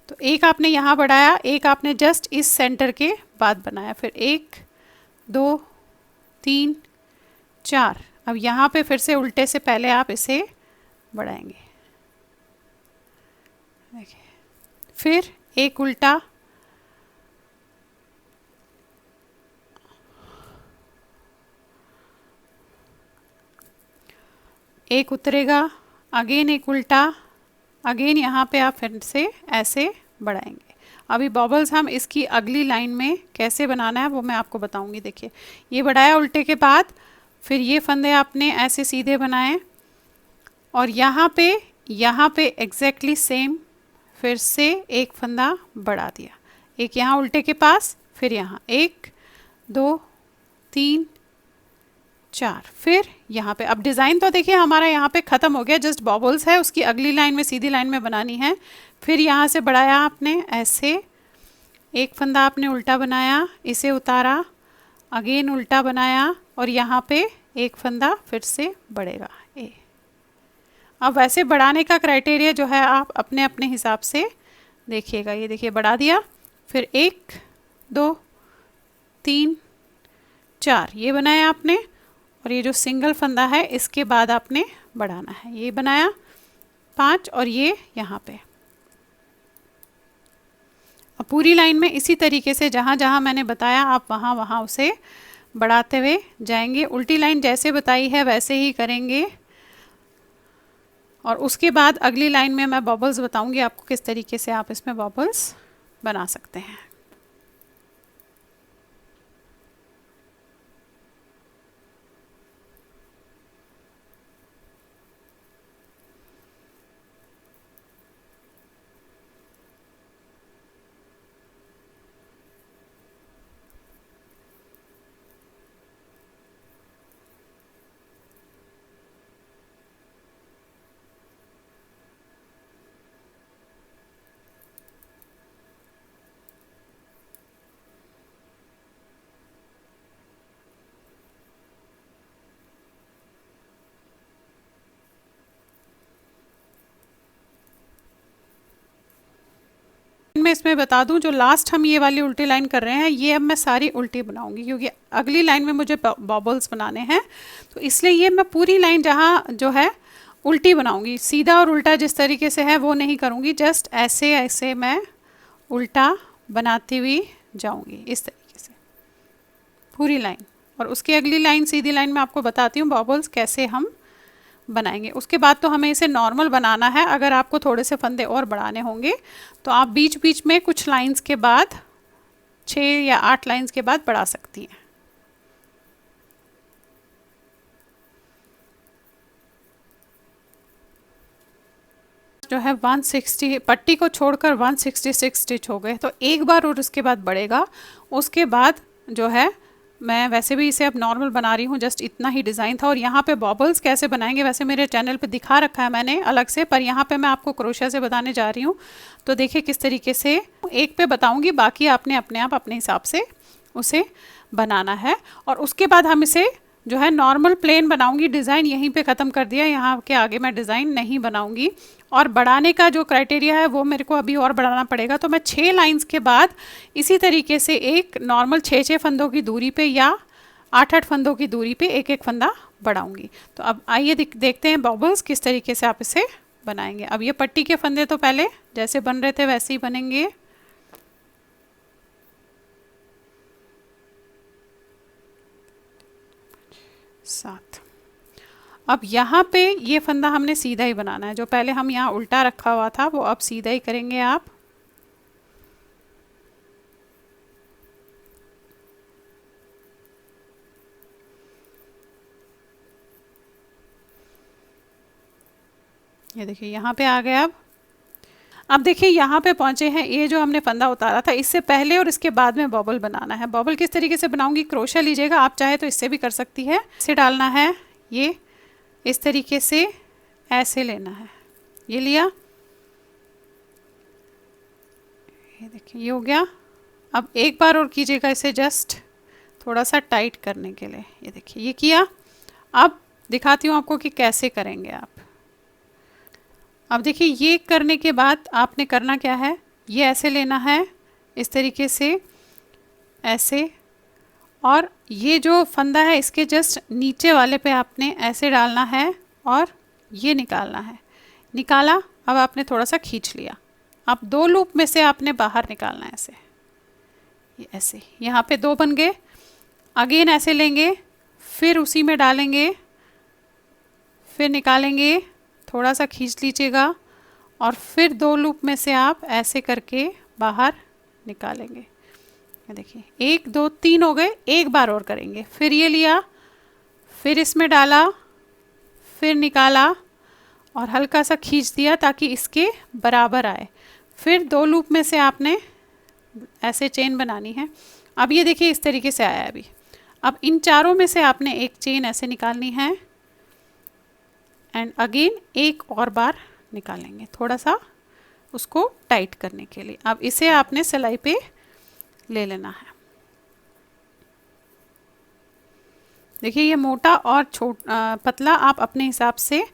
तो एक आपने यहाँ बढ़ाया, एक आपने जस्ट इस सेंटर के बाद बनाया, फिर 1 2 3 4। अब यहाँ पे फिर से उल्टे से पहले आप इसे बढ़ाएंगे। देखिए फिर एक उल्टा, एक उतरेगा, अगेन एक उल्टा, अगेन यहाँ पे आप फिर से ऐसे बढ़ाएंगे। अभी बॉबल्स हम इसकी अगली लाइन में कैसे बनाना है वो मैं आपको बताऊंगी। देखिए ये बढ़ाया उल्टे के बाद, फिर ये फंदे आपने ऐसे सीधे बनाए और यहाँ पे एग्जैक्टली सेम फिर से एक फंदा बढ़ा दिया, एक यहाँ उल्टे के पास, फिर यहाँ 1 2 3 4, फिर यहाँ पे। अब डिज़ाइन तो देखिए हमारा यहाँ पे ख़त्म हो गया, जस्ट बॉबल्स है, उसकी अगली लाइन में सीधी लाइन में बनानी है। फिर यहाँ से बढ़ाया आपने ऐसे, एक फंदा आपने उल्टा बनाया, इसे उतारा, अगेन उल्टा बनाया और यहाँ पे एक फंदा फिर से बढ़ेगा ए। अब वैसे बढ़ाने का क्राइटेरिया जो है आप अपने अपने हिसाब से देखिएगा। ये देखिए बढ़ा दिया, फिर 1 2 3 4 ये बनाया आपने, और ये जो सिंगल फंदा है इसके बाद आपने बढ़ाना है, ये बनाया 5 और ये यहाँ पे। अब पूरी लाइन में इसी तरीके से जहाँ जहाँ मैंने बताया आप वहाँ वहाँ उसे बढ़ाते हुए जाएंगे। उल्टी लाइन जैसे बताई है वैसे ही करेंगे, और उसके बाद अगली लाइन में मैं बबल्स बताऊंगी आपको किस तरीके से आप इसमें बबल्स बना सकते हैं। मैं इसमें बता दूं, जो लास्ट हम ये वाली उल्टी लाइन कर रहे हैं ये अब मैं सारी उल्टी बनाऊंगी, क्योंकि अगली लाइन में मुझे बॉबल्स बनाने हैं, तो इसलिए ये मैं पूरी लाइन जहाँ जो है उल्टी बनाऊंगी। सीधा और उल्टा जिस तरीके से है वो नहीं करूँगी, जस्ट ऐसे ऐसे मैं उल्टा बनाती हुई जाऊँगी इस तरीके से पूरी लाइन। और उसकी अगली लाइन सीधी लाइन में आपको बताती हूँ बॉबल्स कैसे हम बनाएंगे। उसके बाद तो हमें इसे नॉर्मल बनाना है। अगर आपको थोड़े से फंदे और बढ़ाने होंगे तो आप बीच बीच में कुछ लाइंस के बाद 6 या 8 लाइंस के बाद बढ़ा सकती हैं। जो है 160 पट्टी को छोड़कर 166 स्टिच हो गए, तो एक बार और उसके बाद बढ़ेगा। उसके बाद जो है मैं वैसे भी इसे अब नॉर्मल बना रही हूँ, जस्ट इतना ही डिज़ाइन था। और यहाँ पे बॉबल्स कैसे बनाएंगे वैसे मेरे चैनल पे दिखा रखा है मैंने अलग से, पर यहाँ पे मैं आपको क्रोशिया से बताने जा रही हूँ। तो देखिए किस तरीके से एक पे बताऊँगी, बाकी आपने अपने आप अपने हिसाब से उसे बनाना है। और उसके बाद हम इसे जो है नॉर्मल प्लेन बनाऊंगी। डिज़ाइन यहीं पे ख़त्म कर दिया, यहाँ के आगे मैं डिज़ाइन नहीं बनाऊंगी। और बढ़ाने का जो क्राइटेरिया है वो मेरे को अभी और बढ़ाना पड़ेगा, तो मैं 6 लाइंस के बाद इसी तरीके से एक नॉर्मल 6-6 फंदों की दूरी पे या 8-8 फंदों की दूरी पे एक एक फंदा बढ़ाऊंगी। तो अब आइए देखते हैं बॉबल्स किस तरीके से आप इसे बनाएंगे। अब ये पट्टी के फंदे तो पहले जैसे बन रहे थे वैसे ही बनेंगे। सात। अब यहाँ पे ये फंदा हमने सीधा ही बनाना है, जो पहले हम यहाँ उल्टा रखा हुआ था वो अब सीधा ही करेंगे आप। ये देखिए यहाँ पे आ गए। अब देखिए यहाँ पे पहुँचे हैं, ये जो हमने फंदा उतारा था इससे पहले और इसके बाद में बॉबल बनाना है। बॉबल किस तरीके से बनाऊंगी, क्रोशिया लीजिएगा, आप चाहे तो इससे भी कर सकती है। इसे डालना है, ये इस तरीके से ऐसे लेना है, ये लिया, ये देखिए ये हो गया। अब एक बार और कीजिएगा इसे जस्ट थोड़ा सा टाइट करने के लिए, ये देखिए ये किया। अब दिखाती हूँ आपको कि कैसे करेंगे आप। अब देखिए ये करने के बाद आपने करना क्या है, ये ऐसे लेना है इस तरीके से ऐसे, और ये जो फंदा है इसके जस्ट नीचे वाले पे आपने ऐसे डालना है और ये निकालना है। निकाला, अब आपने थोड़ा सा खींच लिया, अब 2 लूप में से आपने बाहर निकालना है ऐसे, ये ऐसे, यहाँ पे 2 बन गए। अगेन ऐसे लेंगे, फिर उसी में डालेंगे, फिर निकालेंगे, थोड़ा सा खींच लीजिएगा और फिर 2 लूप में से आप ऐसे करके बाहर निकालेंगे। ये देखिए 1 2 3 हो गए, एक बार और करेंगे। फिर ये लिया, फिर इसमें डाला, फिर निकाला और हल्का सा खींच दिया ताकि इसके बराबर आए। फिर 2 लूप में से आपने ऐसे चेन बनानी है। अब ये देखिए इस तरीके से आया अभी। अब इन चारों में से आपने एक चेन ऐसे निकालनी है एंड अगेन एक और बार निकालेंगे, थोड़ा सा उसको टाइट करने के लिए। अब इसे आपने सिलाई पे ले लेना है। देखिए ये मोटा और पतला आप अपने हिसाब से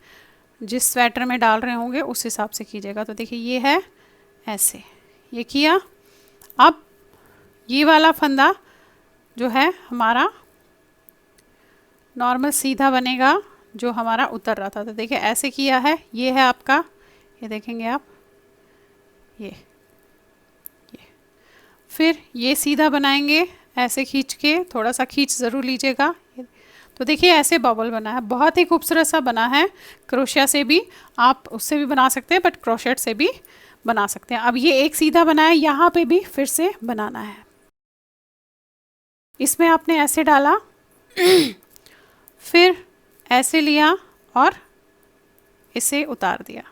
जिस स्वेटर में डाल रहे होंगे उस हिसाब से कीजिएगा। तो देखिए ये है ऐसे, ये किया। अब ये वाला फंदा जो है हमारा नॉर्मल सीधा बनेगा, जो हमारा उतर रहा था। तो देखिए ऐसे किया है, ये है आपका, ये देखेंगे आप, ये फिर ये सीधा बनाएंगे ऐसे खींच के, थोड़ा सा खींच ज़रूर लीजिएगा। तो देखिए ऐसे बबल बना है, बहुत ही खूबसूरत सा बना है। क्रोशिया से भी आप उससे भी बना सकते हैं, बट क्रोशेट से भी बना सकते हैं। अब ये एक सीधा बना है, यहाँ पे भी फिर से बनाना है। इसमें आपने ऐसे डाला फिर ऐसे लिया और इसे उतार दिया।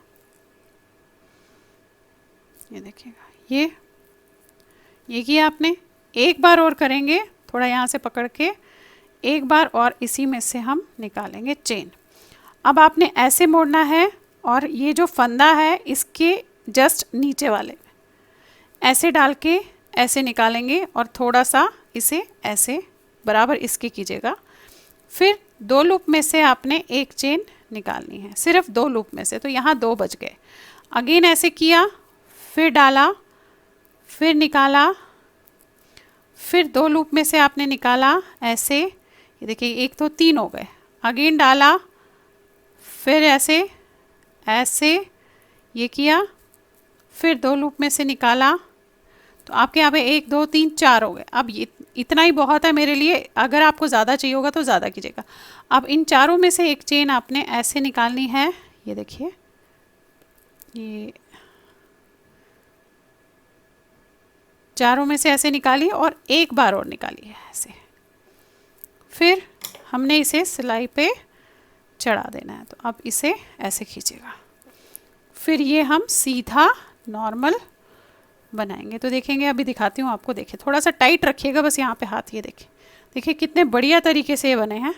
ये देखिएगा, ये किया आपने। एक बार और करेंगे, थोड़ा यहाँ से पकड़ के एक बार और इसी में से हम निकालेंगे चेन। अब आपने ऐसे मोड़ना है और ये जो फंदा है इसके जस्ट नीचे वाले ऐसे डाल के ऐसे निकालेंगे और थोड़ा सा इसे ऐसे बराबर इसके कीजिएगा। फिर 2 लूप में से आपने एक चेन निकालनी है, सिर्फ 2 लूप में से। तो यहाँ 2 बच गए। अगेन ऐसे किया, फिर डाला, फिर निकाला, फिर 2 लूप में से आपने निकाला ऐसे। ये देखिए 1 2 3 हो गए। अगेन डाला, फिर ऐसे ऐसे ये किया, फिर 2 लूप में से निकाला। तो आपके यहाँ पे 1 2 3 4 हो गए। अब ये इतना ही बहुत है मेरे लिए, अगर आपको ज़्यादा चाहिए होगा तो ज़्यादा कीजिएगा। अब इन चारों में से एक चेन आपने ऐसे निकालनी है। ये देखिए ये चारों में से ऐसे निकाली और एक बार और निकाली है ऐसे। फिर हमने इसे सिलाई पे चढ़ा देना है। तो अब इसे ऐसे खींचेगा, फिर ये हम सीधा नॉर्मल बनाएंगे। तो देखेंगे, अभी दिखाती हूँ आपको। देखिए थोड़ा सा टाइट रखिएगा बस यहाँ पे हाथ। ये देखिए कितने बढ़िया तरीके से ये बने हैं।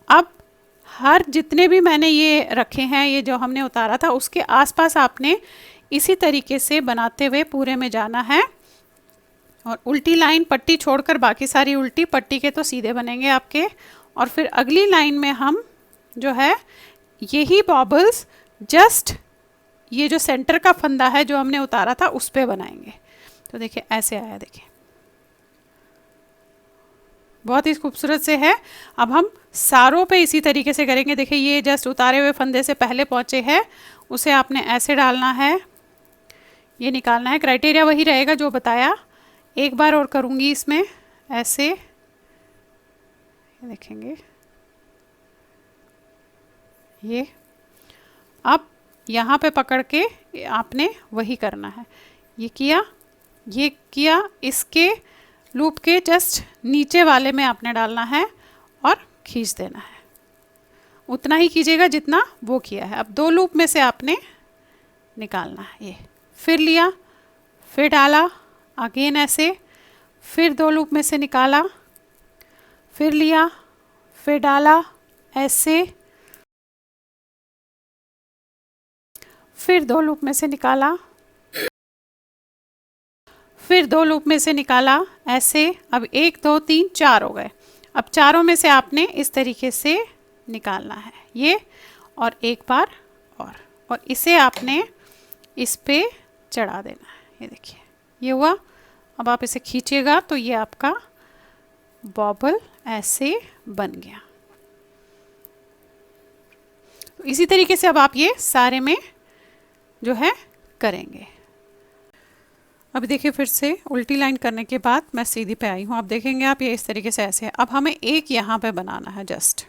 अब हर जितने भी मैंने ये रखे हैं, ये जो हमने उतारा था उसके आसपास आपने इसी तरीके से बनाते हुए पूरे में जाना है। और उल्टी लाइन पट्टी छोड़कर बाकी सारी उल्टी, पट्टी के तो सीधे बनेंगे आपके। और फिर अगली लाइन में हम जो है यही बॉबल्स जस्ट ये जो सेंटर का फंदा है जो हमने उतारा था उस पे बनाएंगे। तो देखिए ऐसे आया, देखिए बहुत ही खूबसूरत से है। अब हम सारों पे इसी तरीके से करेंगे। देखिए ये जस्ट उतारे हुए फंदे से पहले पहुंचे हैं, उसे आपने ऐसे डालना है, ये निकालना है। क्राइटेरिया वही रहेगा जो बताया। एक बार और करूँगी इसमें ऐसे, देखेंगे ये। अब यहाँ पे पकड़ के आपने वही करना है। ये किया, इसके लूप के जस्ट नीचे वाले में आपने डालना है और खींच देना है। उतना ही कीजिएगा जितना वो किया है। अब 2 लूप में से आपने निकालना है। ये फिर लिया, फिर डाला, अगेन ऐसे, फिर 2 लूप में से निकाला, फिर लिया, फिर डाला ऐसे, फिर 2 लूप में से निकाला, फिर 2 लूप में से निकाला ऐसे। अब 1 2 3 4 हो गए। अब चारों में से आपने इस तरीके से निकालना है ये, और एक बार और इसे आपने इस पे चढ़ा देना है। ये देखिए ये हुआ। अब आप इसे खींचिएगा तो ये आपका बॉबल ऐसे बन गया। तो इसी तरीके से अब आप ये सारे में जो है करेंगे। अब देखिए फिर से उल्टी लाइन करने के बाद मैं सीधी पे आई हूँ। अब देखेंगे आप ये इस तरीके से ऐसे है। अब हमें एक यहाँ पे बनाना है जस्ट।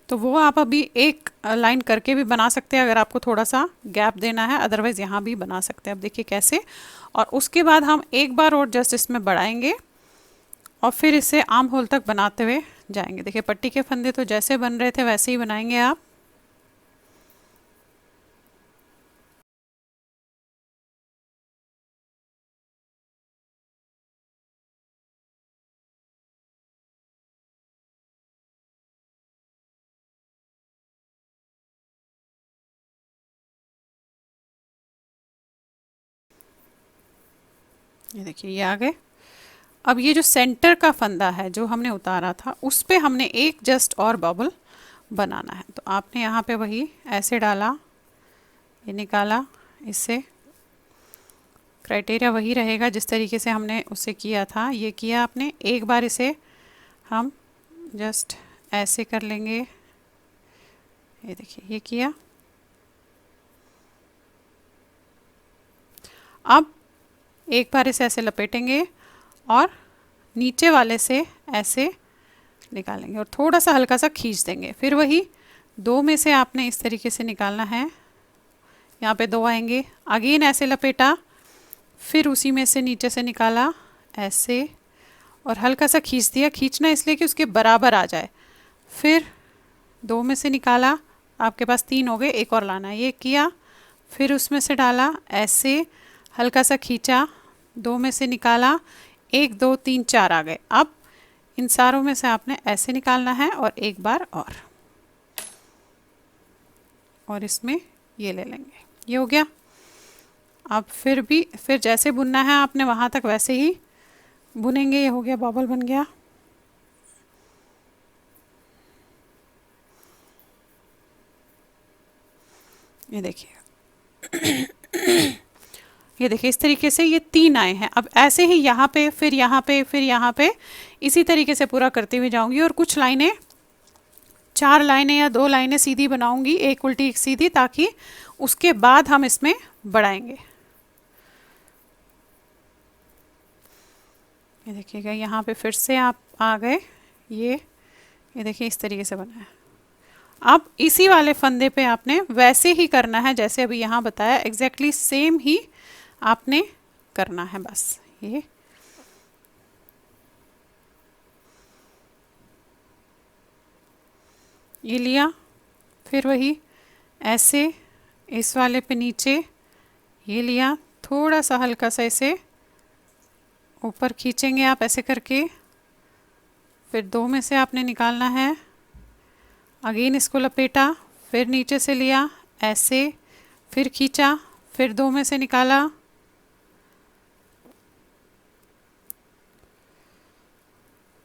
तो वो आप अभी एक लाइन करके भी बना सकते हैं अगर आपको थोड़ा सा गैप देना है, अदरवाइज़ यहाँ भी बना सकते हैं। अब देखिए कैसे। और उसके बाद हम एक बार और जस्ट इसमें बढ़ाएंगे और फिर इसे आर्म होल तक बनाते हुए जाएंगे। देखिए पट्टी के फंदे तो जैसे बन रहे थे वैसे ही बनाएंगे आप। ये देखिए ये आ गए। अब ये जो सेंटर का फंदा है जो हमने उतारा था उस पे हमने एक जस्ट और बबल बनाना है। तो आपने यहाँ पे वही ऐसे डाला, ये निकाला, इससे क्राइटेरिया वही रहेगा जिस तरीके से हमने उसे किया था। ये किया आपने, एक बार इसे हम जस्ट ऐसे कर लेंगे, ये देखिए ये किया। अब एक बार इसे ऐसे लपेटेंगे और नीचे वाले से ऐसे निकालेंगे और थोड़ा सा हल्का सा खींच देंगे। फिर वही दो में से आपने इस तरीके से निकालना है, यहाँ पे दो आएंगे, अगेन ऐसे लपेटा, फिर उसी में से नीचे से निकाला ऐसे और हल्का सा खींच दिया। खींचना इसलिए कि उसके बराबर आ जाए। फिर दो में से निकाला, आपके पास तीन हो गए, एक और लाना है, ये किया। फिर उसमें से डाला ऐसे, हल्का सा खींचा, दो में से निकाला, एक दो तीन चार आ गए। अब इन सारों में से आपने ऐसे निकालना है और एक बार और इसमें ये ले लेंगे, ये हो गया। अब फिर जैसे बुनना है आपने वहाँ तक वैसे ही बुनेंगे। ये हो गया, बॉबल बन गया। ये देखिए ये देखिए इस तरीके से ये तीन आए हैं। अब ऐसे ही यहाँ पे, फिर यहाँ पे, फिर यहाँ पे, इसी तरीके से पूरा करती हुई जाऊंगी और कुछ लाइनें, चार लाइनें या दो लाइनें सीधी बनाऊंगी, एक उल्टी एक सीधी, ताकि उसके बाद हम इसमें बढ़ाएंगे। ये देखिएगा यहाँ पे फिर से आप आ गए, ये देखिए इस तरीके से बना है। अब इसी वाले फंदे पे आपने वैसे ही करना है जैसे अभी यहाँ बताया, एग्जैक्टली सेम ही आपने करना है। बस ये लिया, फिर वही ऐसे इस वाले पे नीचे ये लिया, थोड़ा सा हल्का सा इसे ऊपर खींचेंगे आप ऐसे करके। फिर दो में से आपने निकालना है, अगेन इसको लपेटा, फिर नीचे से लिया ऐसे, फिर खींचा, फिर दो में से निकाला,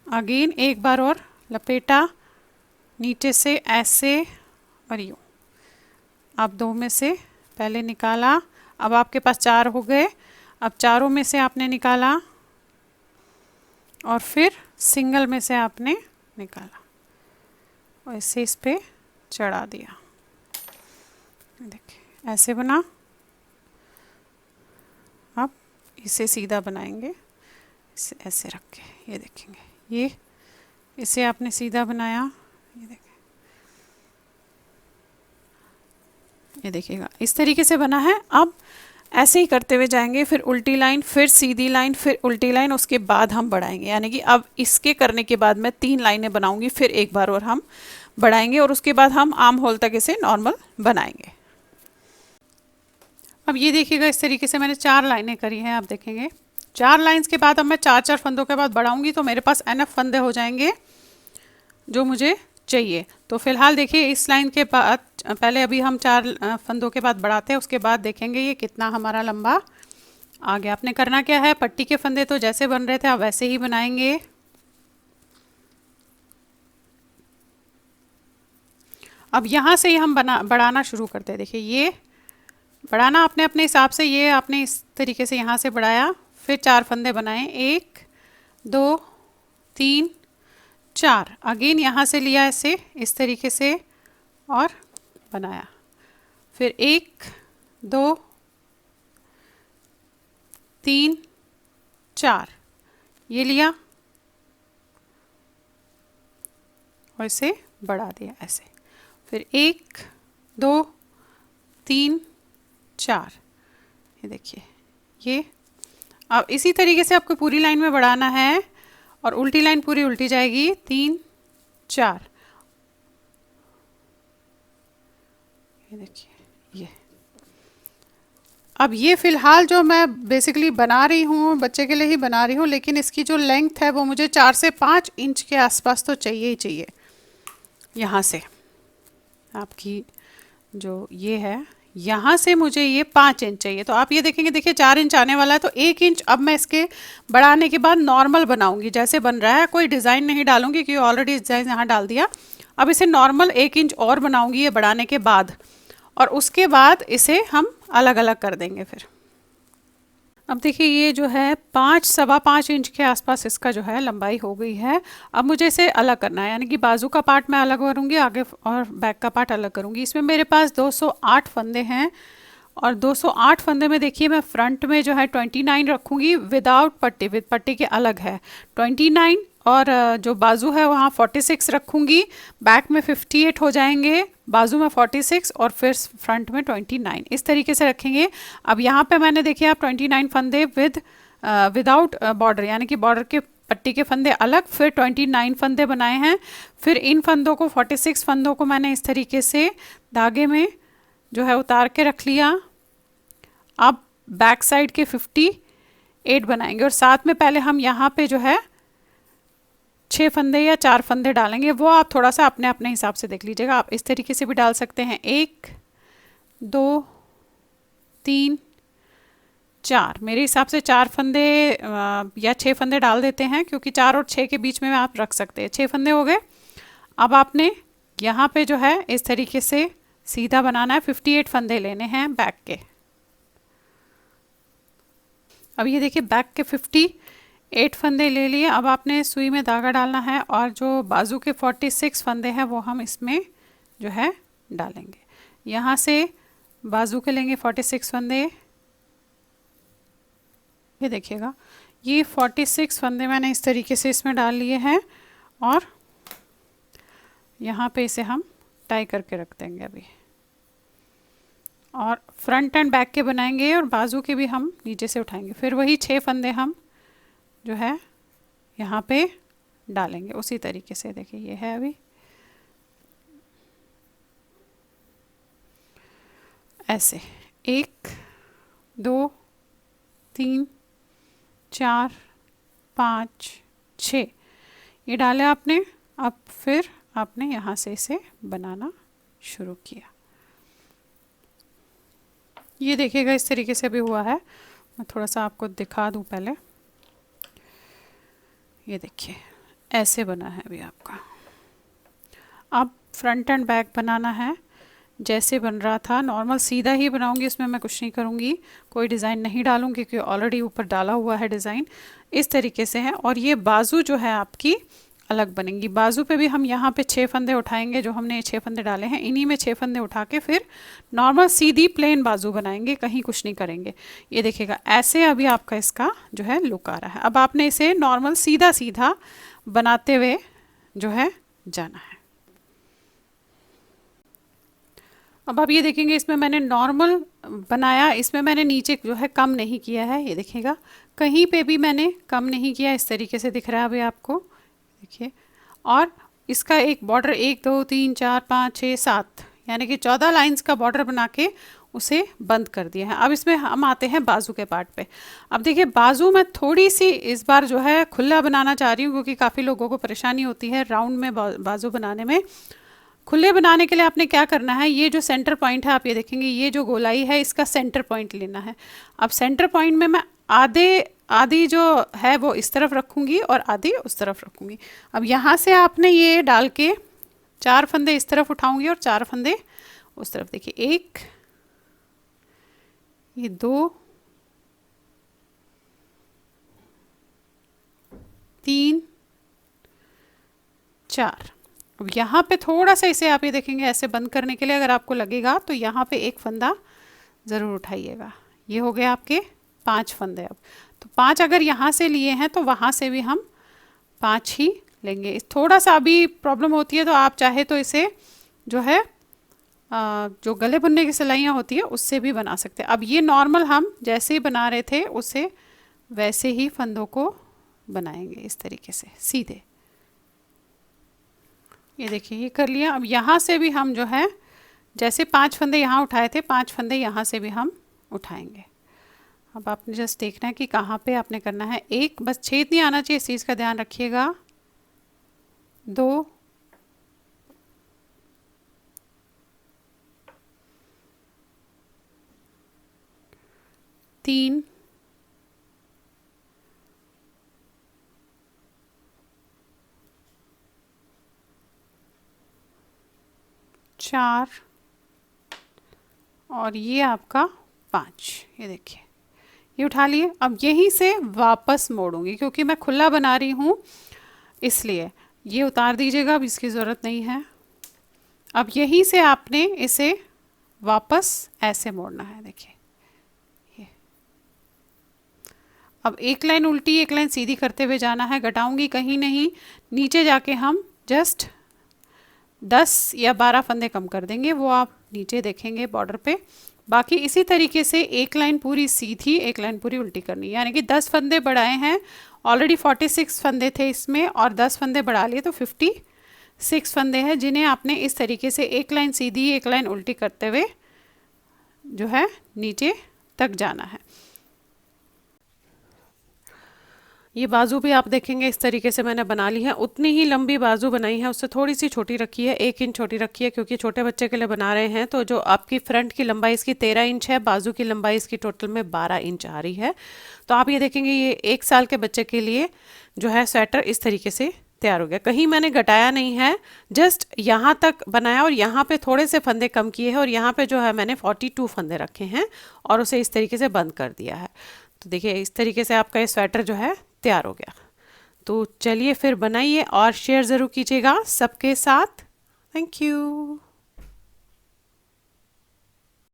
अगेन एक बार और लपेटा, नीचे से ऐसे और यूँ। अब दो में से पहले निकाला, अब आपके पास चार हो गए। अब चारों में से आपने निकाला और फिर सिंगल में से आपने निकाला और इसे इस पे चढ़ा दिया। देखिए ऐसे बना। अब इसे सीधा बनाएंगे, इसे ऐसे रख के, ये देखेंगे, ये इसे आपने सीधा बनाया, ये देखें, ये देखिएगा इस तरीके से बना है। अब ऐसे ही करते हुए जाएंगे, फिर उल्टी लाइन, फिर सीधी लाइन, फिर उल्टी लाइन, उसके बाद हम बढ़ाएंगे। यानी कि अब इसके करने के बाद मैं तीन लाइनें बनाऊंगी, फिर एक बार और हम बढ़ाएंगे और उसके बाद हम आर्म होल तक इसे नॉर्मल बनाएंगे। अब ये देखिएगा इस तरीके से मैंने चार लाइनें करी हैं। आप देखेंगे चार लाइंस के बाद अब मैं चार चार फंदों के बाद बढ़ाऊंगी तो मेरे पास एनफ फंदे हो जाएंगे जो मुझे चाहिए। तो फिलहाल देखिए इस लाइन के बाद, पहले अभी हम चार फंदों के बाद बढ़ाते हैं, उसके बाद देखेंगे ये कितना हमारा लंबा आ गया। आपने करना क्या है, पट्टी के फंदे तो जैसे बन रहे थे आप वैसे ही बनाएंगे। अब यहाँ से ही हम बढ़ाना शुरू करते हैं। देखिए ये बढ़ाना आपने अपने हिसाब से, ये आपने इस तरीके से यहाँ से बढ़ाया, फिर चार फंदे बनाए, एक दो तीन चार, अगेन यहाँ से लिया ऐसे इस तरीके से और बनाया, फिर एक दो तीन चार, ये लिया और इसे बढ़ा दिया ऐसे, फिर 1 2 3 4, ये देखिए ये। अब इसी तरीके से आपको पूरी लाइन में बढ़ाना है और उल्टी लाइन पूरी उल्टी जाएगी, 3 4, ये देखिए ये। अब ये फ़िलहाल जो मैं बेसिकली बना रही हूँ बच्चे के लिए ही बना रही हूँ, लेकिन इसकी जो लेंथ है वो मुझे 4 से 5 इंच के आसपास तो चाहिए ही चाहिए। यहाँ से आपकी जो ये है, यहाँ से मुझे ये 5 इंच चाहिए। तो आप ये देखेंगे, देखिए 4 इंच आने वाला है, तो 1 इंच अब मैं इसके बढ़ाने के बाद नॉर्मल बनाऊंगी जैसे बन रहा है, कोई डिज़ाइन नहीं डालूंगी क्योंकि ऑलरेडी डिज़ाइन यहाँ डाल दिया। अब इसे नॉर्मल 1 इंच और बनाऊंगी ये बढ़ाने के बाद, और उसके बाद इसे हम अलग अलग कर देंगे फिर। अब देखिए ये जो है 5 सवा 5 इंच के आसपास इसका जो है लंबाई हो गई है। अब मुझे इसे अलग करना है, यानी कि बाजू का पार्ट मैं अलग करूँगी, आगे और बैक का पार्ट अलग करूँगी। इसमें मेरे पास 208 फंदे हैं और 208 फंदे में देखिए मैं फ्रंट में जो है 29 रखूँगी विदाउट पट्टी, विद पट्टी के अलग है 29, और जो बाजू है वहाँ 46 रखूँगी, बैक में 58 हो जाएंगे, बाजू में 46 और फिर फ्रंट में 29, इस तरीके से रखेंगे। अब यहाँ पे मैंने देखिए आप 29 फंदे विदाउट बॉर्डर, यानी कि बॉर्डर के पट्टी के फंदे अलग, फिर 29 फंदे बनाए हैं। फिर इन फंदों को 46 फंदों को मैंने इस तरीके से धागे में जो है उतार के रख लिया। अब बैक साइड के 58 बनाएंगे और साथ में पहले हम यहाँ पे जो है 6 फंदे या 4 फंदे डालेंगे, वो आप थोड़ा सा अपने अपने हिसाब से देख लीजिएगा। आप इस तरीके से भी डाल सकते हैं, 1 2 3 4, मेरे हिसाब से 4 फंदे या 6 फंदे डाल देते हैं, क्योंकि 4 और 6 के बीच में आप रख सकते हैं। 6 फंदे हो गए। अब आपने यहाँ पे जो है इस तरीके से सीधा बनाना है, 58 फंदे लेने हैं बैक के। अब ये देखिए बैक के 58 फंदे ले लिए। अब आपने सुई में धागा डालना है और जो बाजू के 46 फंदे हैं वो हम इसमें जो है डालेंगे। यहाँ से बाजू के लेंगे 46 फंदे, ये देखिएगा ये 46 फंदे मैंने इस तरीके से इसमें डाल लिए हैं और यहाँ पे इसे हम टाई करके रख देंगे अभी। और फ्रंट एंड बैक के बनाएंगे और बाजू के भी हम नीचे से उठाएंगे। फिर वही 6 फंदे हम जो है यहाँ पे डालेंगे उसी तरीके से। देखिए ये है अभी ऐसे 1 2 3 4 5 6 ये डाले आपने। अब फिर आपने यहाँ से इसे बनाना शुरू किया। ये देखिएगा इस तरीके से भी हुआ है। मैं थोड़ा सा आपको दिखा दूँ पहले। ये देखिए ऐसे बना है अभी आपका। अब फ्रंट एंड बैक बनाना है जैसे बन रहा था, नॉर्मल सीधा ही बनाऊंगी, इसमें मैं कुछ नहीं करूंगी, कोई डिज़ाइन नहीं डालूंगी क्योंकि ऑलरेडी ऊपर डाला हुआ है डिज़ाइन। इस तरीके से है। और ये बाजू जो है आपकी अलग बनेंगी। बाजू पे भी हम यहाँ पे 6 फंदे उठाएंगे, जो हमने 6 फंदे डाले हैं इन्हीं में 6 फंदे उठा के फिर नॉर्मल सीधी प्लेन बाजू बनाएंगे, कहीं कुछ नहीं करेंगे। ये देखिएगा ऐसे अभी आपका इसका जो है लुक आ रहा है। अब आपने इसे नॉर्मल सीधा सीधा बनाते हुए जो है जाना है। अब आप ये देखेंगे इसमें मैंने नॉर्मल बनाया, इसमें मैंने नीचे जो है कम नहीं किया है। ये देखिएगा कहीं पे भी मैंने कम नहीं किया, इस तरीके से दिख रहा है अभी आपको, देखिए। और इसका एक बॉर्डर 1 2 3 4 5 6 7 यानी कि 14 लाइंस का बॉर्डर बना के उसे बंद कर दिया है। अब इसमें हम आते हैं बाजू के पार्ट पे। अब देखिए बाजू में थोड़ी सी इस बार जो है खुला बनाना चाह रही हूँ, क्योंकि काफ़ी लोगों को परेशानी होती है राउंड में बाजू बनाने में। खुले बनाने के लिए आपने क्या करना है, ये जो सेंटर पॉइंट है आप ये देखेंगे, ये जो गोलाई है इसका सेंटर पॉइंट लेना है। अब सेंटर पॉइंट में मैं आधी जो है वो इस तरफ रखूँगी और आधी उस तरफ रखूँगी। अब यहाँ से आपने ये डाल के 4 फंदे इस तरफ उठाऊँगी और 4 फंदे उस तरफ। देखिए 1 ये 2 3 4। अब यहाँ पे थोड़ा सा इसे आप ये देखेंगे ऐसे बंद करने के लिए अगर आपको लगेगा तो यहाँ पे एक फंदा ज़रूर उठाइएगा। ये हो गए आपके 5 फंदे। अब तो 5 अगर यहाँ से लिए हैं तो वहाँ से भी हम 5 ही लेंगे। थोड़ा सा अभी प्रॉब्लम होती है तो आप चाहे तो इसे जो है जो गले बुनने की सिलाइयाँ होती है उससे भी बना सकते हैं। अब ये नॉर्मल हम जैसे ही बना रहे थे उसे वैसे ही फंदों को बनाएंगे इस तरीके से सीधे। ये देखिए ये कर लिया। अब यहाँ से भी हम जो है जैसे 5 फंदे यहाँ उठाए थे 5 फंदे यहाँ से भी हम उठाएंगे। अब आपने जस्ट देखना है कि कहाँ पे आपने करना है। एक बस छेद नहीं आना चाहिए, इस चीज़ का ध्यान रखिएगा। 2 3 4 और ये आपका 5। ये देखिए ये उठा लिए। अब यहीं से वापस मोड़ूंगी क्योंकि मैं खुला बना रही हूँ इसलिए। ये उतार दीजिएगा, अब इसकी ज़रूरत नहीं है। अब यहीं से आपने इसे वापस ऐसे मोड़ना है। देखिए ये अब एक लाइन उल्टी एक लाइन सीधी करते हुए जाना है, घटाऊंगी कहीं नहीं। नीचे जाके हम जस्ट 10 या 12 फंदे कम कर देंगे, वो आप नीचे देखेंगे बॉर्डर पे। बाकी इसी तरीके से एक लाइन पूरी सीधी एक लाइन पूरी उल्टी करनी है, यानी कि 10 फंदे बढ़ाए हैं। ऑलरेडी 46 फंदे थे इसमें और 10 फंदे बढ़ा लिए तो 56 फंदे हैं, जिन्हें आपने इस तरीके से एक लाइन सीधी एक लाइन उल्टी करते हुए जो है नीचे तक जाना है। ये बाजू भी आप देखेंगे इस तरीके से मैंने बना ली है। उतनी ही लंबी बाजू बनाई है, उससे थोड़ी सी छोटी रखी है, 1 इंच छोटी रखी है क्योंकि छोटे बच्चे के लिए बना रहे हैं। तो जो आपकी फ्रंट की लंबाई इसकी 13 इंच है, बाजू की लंबाई इसकी टोटल में 12 इंच आ रही है। तो आप ये देखेंगे ये 1 साल के बच्चे के लिए जो है स्वेटर इस तरीके से तैयार हो गया। कहीं मैंने घटाया नहीं है, जस्ट यहाँ तक बनाया और यहाँ पे थोड़े से फंदे कम किए हैं और यहाँ पे जो है मैंने 42 फंदे रखे हैं और उसे इस तरीके से बंद कर दिया है। तो देखिए इस तरीके से आपका ये स्वेटर जो है तैयार हो गया। तो चलिए फिर बनाइए और शेयर ज़रूर कीजिएगा सबके साथ। Thank you.